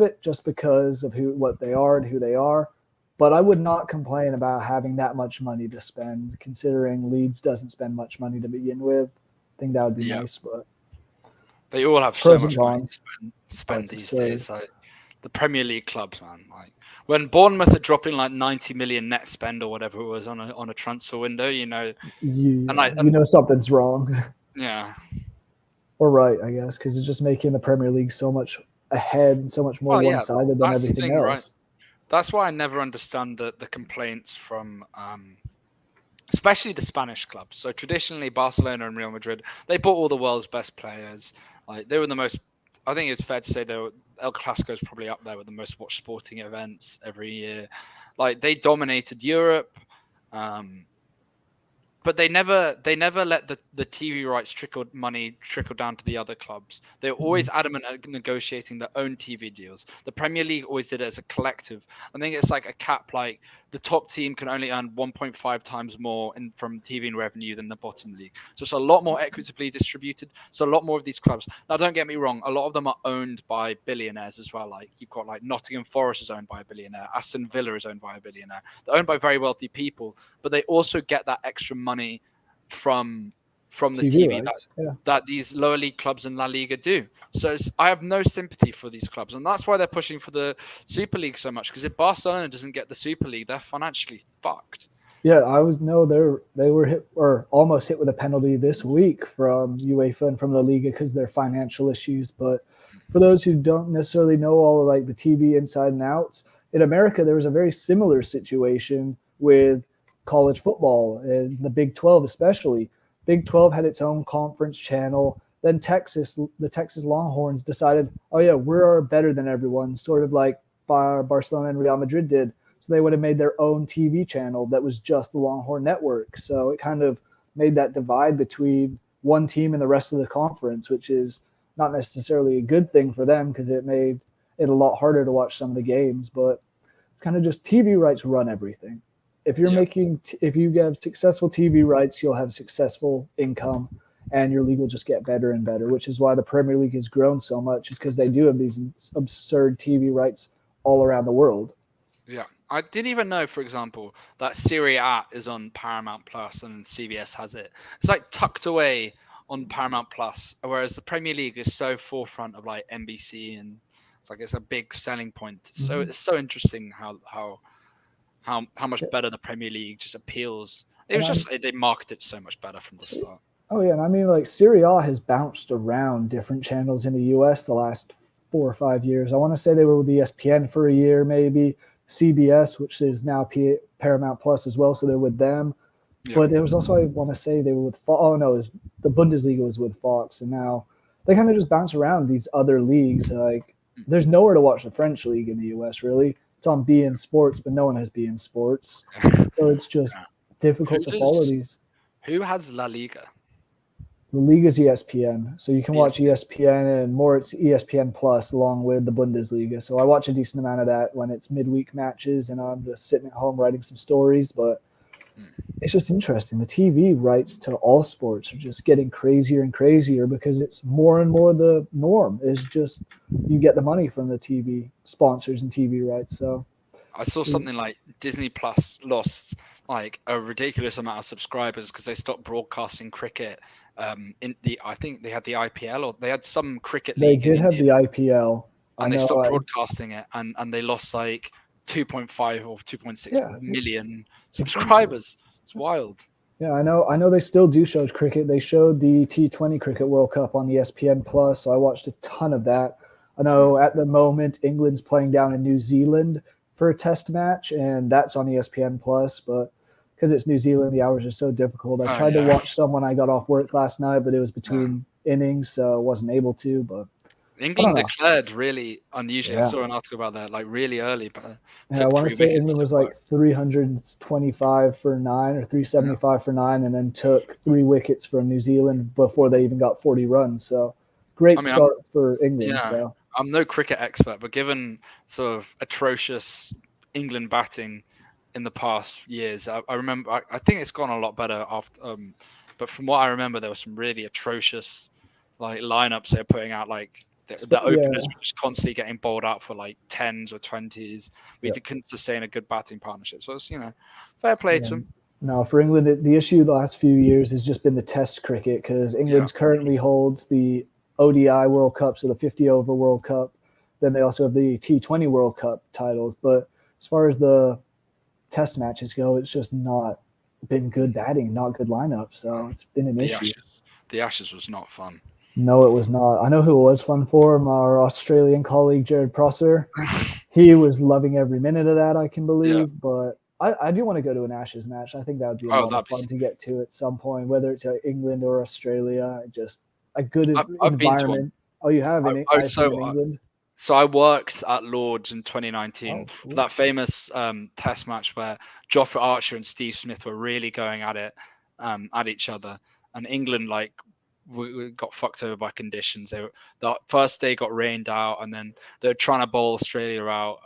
it just because of what they are and who they are. But I would not complain about having that much money to spend, considering Leeds doesn't spend much money to begin with. I think that would be yeah. nice, but They all have so pros and much money to cons. Oh, spend it's these absurd. days. Like the Premier League clubs, man. Like when Bournemouth are dropping like 90 million net spend or whatever it was on a transfer window, and I You and know something's wrong, yeah, or right, I guess, because it's just making the Premier League so much ahead and so much more well, yeah, one-sided than that's the everything thing, right? else. That's why I never understand the complaints from especially the Spanish clubs. So traditionally, Barcelona and Real Madrid, they bought all the world's best players. Like they were the most. I think it's fair to say El Clasico is probably up there with the most watched sporting events every year. Like they dominated Europe. Um, but they never let the TV rights trickle down to the other clubs. They're always adamant at negotiating their own TV deals. The Premier League always did it as a collective. I think it's like a cap, like the top team can only earn 1.5 times more from TV revenue than the bottom league. So it's a lot more equitably distributed. So a lot more of these clubs. Now, don't get me wrong, a lot of them are owned by billionaires as well. Like you've got like Nottingham Forest is owned by a billionaire, Aston Villa is owned by a billionaire. They're owned by very wealthy people, but they also get that extra money from the TV TV rights, yeah. that these lower league clubs in La Liga do. So I have no sympathy for these clubs, and that's why they're pushing for the Super League so much. Because if Barcelona doesn't get the Super League, they're financially fucked. Yeah, I was no, they were hit or almost hit with a penalty this week from UEFA and from La Liga because of their financial issues. But for those who don't necessarily know all of like the TV inside and outs, in America there was a very similar situation with college football and the Big 12 especially. Big 12 had its own conference channel. Then the Texas Longhorns decided, oh yeah, we're better than everyone, sort of like Barcelona and Real Madrid did. So they would have made their own TV channel that was just the Longhorn Network. So it kind of made that divide between one team and the rest of the conference, which is not necessarily a good thing for them because it made it a lot harder to watch some of the games. But it's kind of just TV rights run everything. Yeah, If you have successful TV rights, you'll have successful income and your league will just get better and better, which is why the Premier League has grown so much, is because they do have these absurd TV rights all around the world. yeah. I didn't even know, for example, that Serie A is on Paramount Plus and CBS has it. It's like tucked away on Paramount Plus, whereas the Premier League is so forefront of like NBC, and it's like it's a big selling point. So Mm-hmm. it's so interesting how much better the Premier League just appeals. It And was I'm just they marketed so much better from the start. Oh yeah, and I mean like Serie A has bounced around different channels in the U.S. the last 4 or 5 years. I want to say they were with ESPN for a year, maybe CBS, which is now Paramount Plus as well, so they're with them. Yeah, But there was also I want to say they were with oh no, it was, the Bundesliga was with Fox, and now they kind of just bounce around these other leagues. Like there's nowhere to watch the French league in the U.S. really. It's on beIN Sports, but no one has beIN Sports, so it's just who difficult to follow does these. who has La Liga? The league is ESPN, so you can watch ESPN. ESPN and more. It's ESPN Plus along with the Bundesliga. So I watch a decent amount of that when it's midweek matches, and I'm just sitting at home writing some stories. But it's just interesting. The TV rights to all sports are just getting crazier and crazier because it's more and more the norm. Is just you get the money from the TV sponsors and TV rights. So I saw something like Disney Plus lost like a ridiculous amount of subscribers because they stopped broadcasting cricket. I think they had the IPL or they had some cricket they league in did have India, the IPL. I and they know. stopped broadcasting it, and they lost like 2.5 or 2.6 Yeah, million exactly. subscribers. It's wild. Yeah, I know. I know they still do show cricket. They showed the T20 Cricket World Cup on ESPN Plus, so I watched a ton of that. I know Mm. at the moment England's playing down in New Zealand, for a test match, and that's on ESPN Plus. But because it's New Zealand, the hours are so difficult. I tried to watch some when I got off work last night, but it was between innings, so I wasn't able to. But England declared really unusually. I saw an article about that, like really early, but I want to say England was like 325 for 9 or 375 for 9, and then took 3 wickets from New Zealand before they even got 40 runs. So great start for England. Yeah, so I'm no cricket expert, but given sort of atrocious England batting in the past years, I remember. I think it's gone a lot better after. But from what I remember, there were some really atrocious like lineups they're putting out. Like the openers were just constantly getting bowled out for like 10s or 20s. We couldn't sustain a good batting partnership. So it's fair play to them. No, for England, the issue the last few years has just been the Test cricket, because England currently holds the ODI World Cup, so the 50-over World Cup. Then they also have the T20 World Cup titles. But as far as the Test matches go, it's just not been good batting, not good lineup. So it's been an issue. The Ashes was not fun. No, it was not. I know who it was fun for. Our Australian colleague, Jared Prosser. He was loving every minute of that, I can believe. But I do want to go to an Ashes match. I think that would be a lot of fun to get to at some point, whether it's England or Australia. Just a good environment. Oh, you have in England? So I worked at Lord's in 2019 for that famous Test match where Jofra Archer and Steve Smith were really going at it, at each other. And England, like, we got fucked over by conditions. The first day got rained out, and then they were trying to bowl Australia out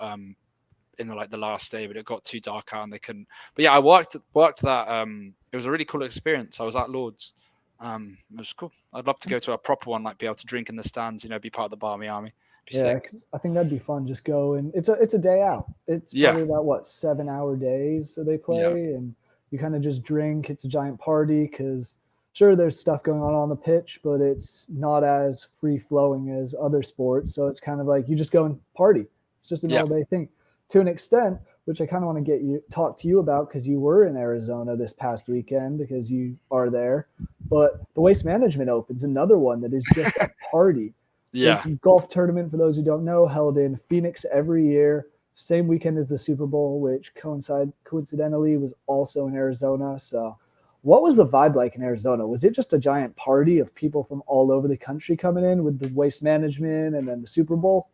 in the last day, but it got too dark out and they couldn't. But yeah, I worked that. It was a really cool experience. I was at Lord's. It was cool. I'd love to go to a proper one, like be able to drink in the stands, be part of the Barmy Army. Cause I think that'd be fun. Just go, and it's a day out. It's probably about 7-hour days so they play, and you kind of just drink. It's a giant party because sure, there's stuff going on the pitch, but it's not as free flowing as other sports. So it's kind of like you just go and party. It's just an all day thing to an extent, which I kind of want to talk to you about because you were in Arizona this past weekend because you are there. But the Waste Management Open's another one that is just a party. It's a golf tournament, for those who don't know, held in Phoenix every year, same weekend as the Super Bowl, which coincidentally was also in Arizona. So what was the vibe like in Arizona? Was it just a giant party of people from all over the country coming in with the Waste Management and then the Super Bowl?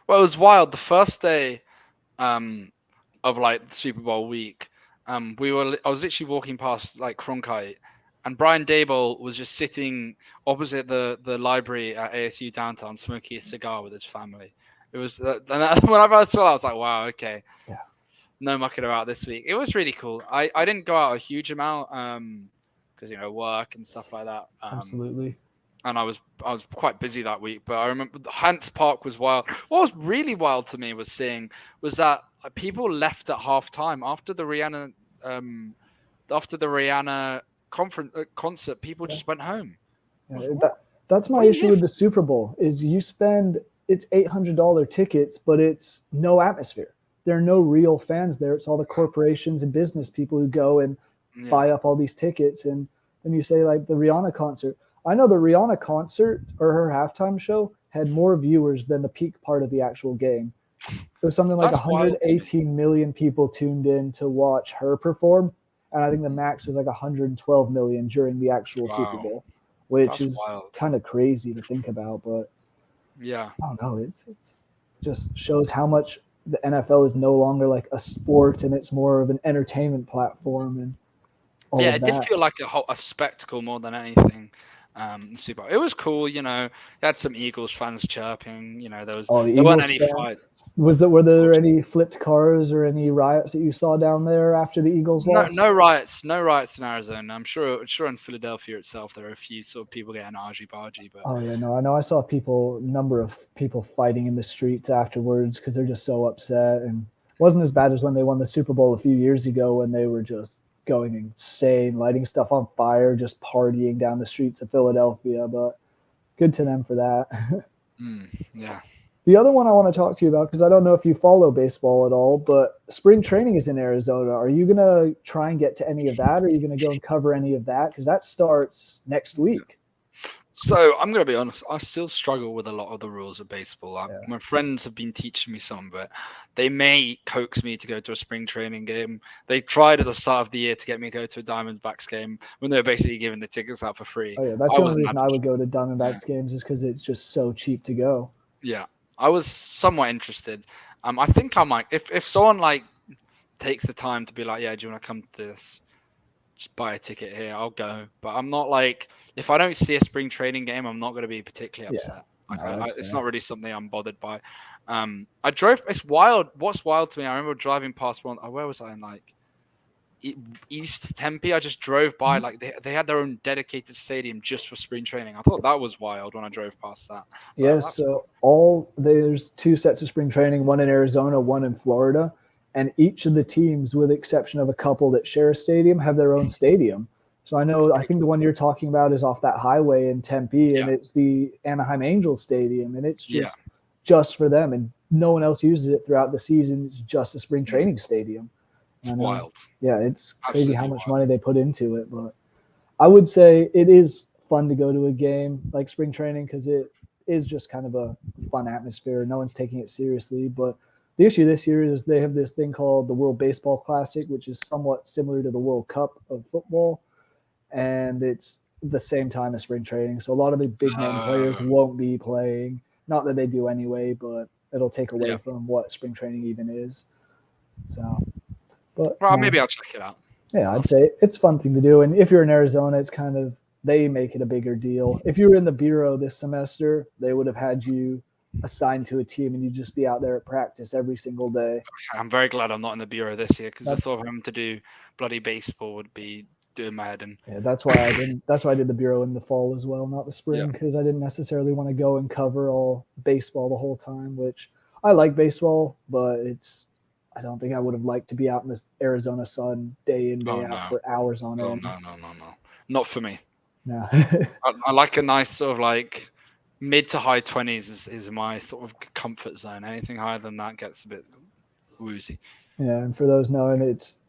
Well, it was wild. The first day of like the Super Bowl week, I was literally walking past like Cronkite, and Brian Daboll was just sitting opposite the library at ASU downtown, smoking a cigar with his family. It was when I first saw it, I was like, wow, okay, no mucking about this week. It was really cool. I didn't go out a huge amount because work and stuff like that. Absolutely. And I was quite busy that week, but I remember Hants Park was wild. What was really wild to me was that people left at halftime after the Rihanna concert. People just went home. That's my issue with the Super Bowl is it's $800 tickets, but it's no atmosphere. There are no real fans there. It's all the corporations and business people who go and buy up all these tickets. And then you say like the Rihanna concert. I know the Rihanna concert or her halftime show had more viewers than the peak part of the actual game. It was something like 118 million people tuned in to watch her perform. And I think the max was like 112 million during the actual Super Bowl, which is kind of crazy to think about. But I don't know. It's just shows how much the NFL is no longer like a sport and it's more of an entertainment platform. And all of that. It did feel like a spectacle more than anything. Super Bowl. It was cool, you had some Eagles fans chirping, there weren't any fights. Were there any flipped cars or any riots that you saw down there after the Eagles lost? No riots in Arizona. I'm sure in Philadelphia itself there are a few sort of people getting argy-bargy, but I know I saw number of people fighting in the streets afterwards because they're just so upset, and it wasn't as bad as when they won the Super Bowl a few years ago when they were just going insane, lighting stuff on fire, just partying down the streets of Philadelphia. But good to them for that. The other one I want to talk to you about, because I don't know if you follow baseball at all, but spring training is in Arizona. Are you going to try and get to any of that? Or are you going to go and cover any of that? Because that starts next week. So I'm gonna be honest. I still struggle with a lot of the rules of baseball. Yeah. My friends have been teaching me some, but they may coax me to go to a spring training game. They tried at the start of the year to get me to go to a Diamondbacks game when they were basically giving the tickets out for free. Oh yeah, that's I the only wasn't reason that I would go to yeah, Diamondbacks games is because it's just so cheap to go. yeah. I was somewhat interested. I think I might if someone like takes the time to be like, yeah, do you want to come to this? Just buy a ticket here. I'll go. But I'm not like if I don't see a spring training game, I'm not going to be particularly Yeah, upset. Like no, that's it's fair. not really something I'm bothered by. I drove. It's wild. What's wild to me? I remember driving past one. Where was I in like East Tempe? I just drove by. Like they had their own dedicated stadium just for spring training. I thought that was wild when I drove past that. So Yes, so there's two sets of spring training, one in Arizona, one in Florida, and each of the teams, with the exception of a couple that share a stadium, have their own stadium. So I think the one you're talking about is off that highway in Tempe, and yeah, it's the Anaheim Angels Stadium, and it's yeah, just for them, and no one else uses it throughout the season. It's just a spring training stadium. it's And wild. yeah, it's crazy how Absolutely much wild. money they put into it, but I would say it is fun to go to a game like spring training because it is just kind of a fun atmosphere. No one's taking it seriously. But the issue this year is they have this thing called the World Baseball Classic, which is somewhat similar to the World Cup of football. And it's the same time as spring training. So a lot of the big name players Uh, won't be playing. Not that they do anyway, but it'll take away yeah. from what spring training even is. So, but Well, no, maybe I'll check it out. yeah, I'll I'd see. say it's a fun thing to do. And if you're in Arizona, it's kind of they make it a bigger deal. If you were in the bureau this semester, they would have had you assigned to a team and you'd just be out there at practice every single day. I'm very glad I'm not in the bureau this year because the That, thought of having to do bloody baseball would be doing my head in. yeah, that's why I didn't. That's why I did the bureau in the fall as well, not the Yeah, spring, because I didn't necessarily want to go and cover all baseball the whole time. Which I like baseball, but it's I don't think I would have liked to be out in this Arizona sun day in oh day out no, for hours on oh end. no, no, no, no, not for me. No. I like a nice sort of like mid to high 20s is my sort of comfort zone. Anything higher than that gets a bit woozy. Yeah, and for those knowing, it's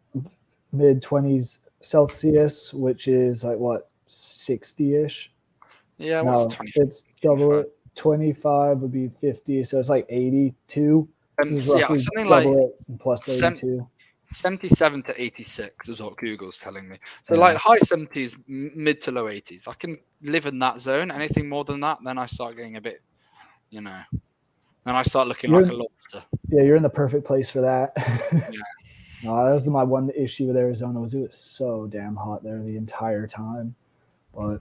mid 20s Celsius, which is like what 60ish. Yeah, what's No, 20, it's double 25? it. 25 would be 50, so it's like 82. This is So yeah, roughly something like double it and plus sem- 32. 77 to 86 is what Google's telling me. So Yeah, like high 70s, mid to low 80s. I can live in that zone. Anything more than that, then I start getting a bit, you know, then I start looking like a you're lobster. yeah, you're in the perfect place for that. Yeah. No, that was my one issue with Arizona was it was so damn hot there the entire time. But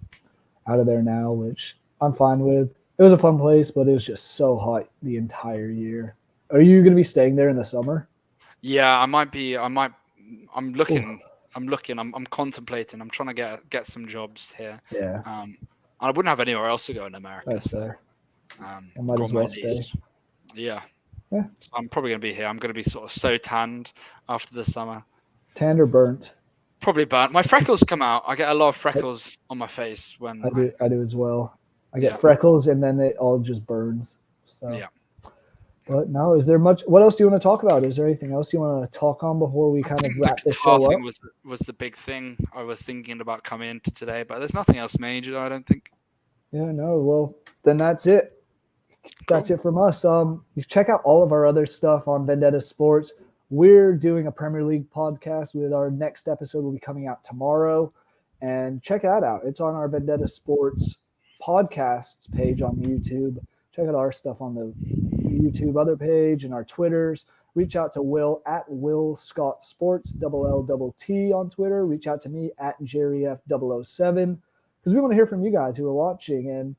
out of there now, which I'm fine with. It was a fun place, but it was just so hot the entire year. Are you going to be staying there in the summer? Yeah, I might be. I might. I'm Ooh, looking. I'm looking. I'm contemplating. I'm trying to get some jobs here. yeah, I wouldn't have anywhere else to go in America, that's so fair. I I've might got as my well stay. lease. Yeah, Yeah, so I'm probably gonna be here. I'm gonna be sort of so tanned after the summer. tanned or burnt. Probably burnt. My freckles come out. I get a lot of I, freckles on my face when I do. I do as well. I get yeah, freckles, and then it all just burns. So, yeah. but no, is there much? What else do you want to talk about? Is there anything else you want to talk on before we I kind of think the wrap this guitar show thing up? was the big thing I was thinking about coming into today, but there's nothing else major. I don't think. Yeah, no. Well, then that's it. That's Cool. it from us. You check out all of our other stuff on Vendetta Sports. We're doing a Premier League podcast with our next episode will be coming out tomorrow. And check that out. It's on our Vendetta Sports podcasts page on YouTube. Check out our stuff on the YouTube other page and our Twitters. Reach out to Will at Will Scott Sports, LLT on Twitter. Reach out to me at JerryF007 because we want to hear from you guys who are watching and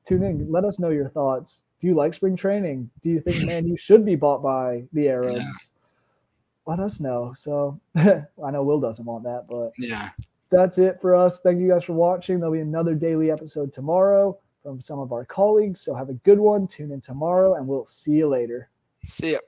tune in. Let us know your thoughts. Do you like spring training? Do you think Man U should be bought by the Yeah, Arabs? Let us know. So I know Will doesn't want that, but yeah. that's it for us. Thank you guys for watching. There'll be another daily episode tomorrow from some of our colleagues. So have a good one. Tune in tomorrow, and we'll see you later. See ya.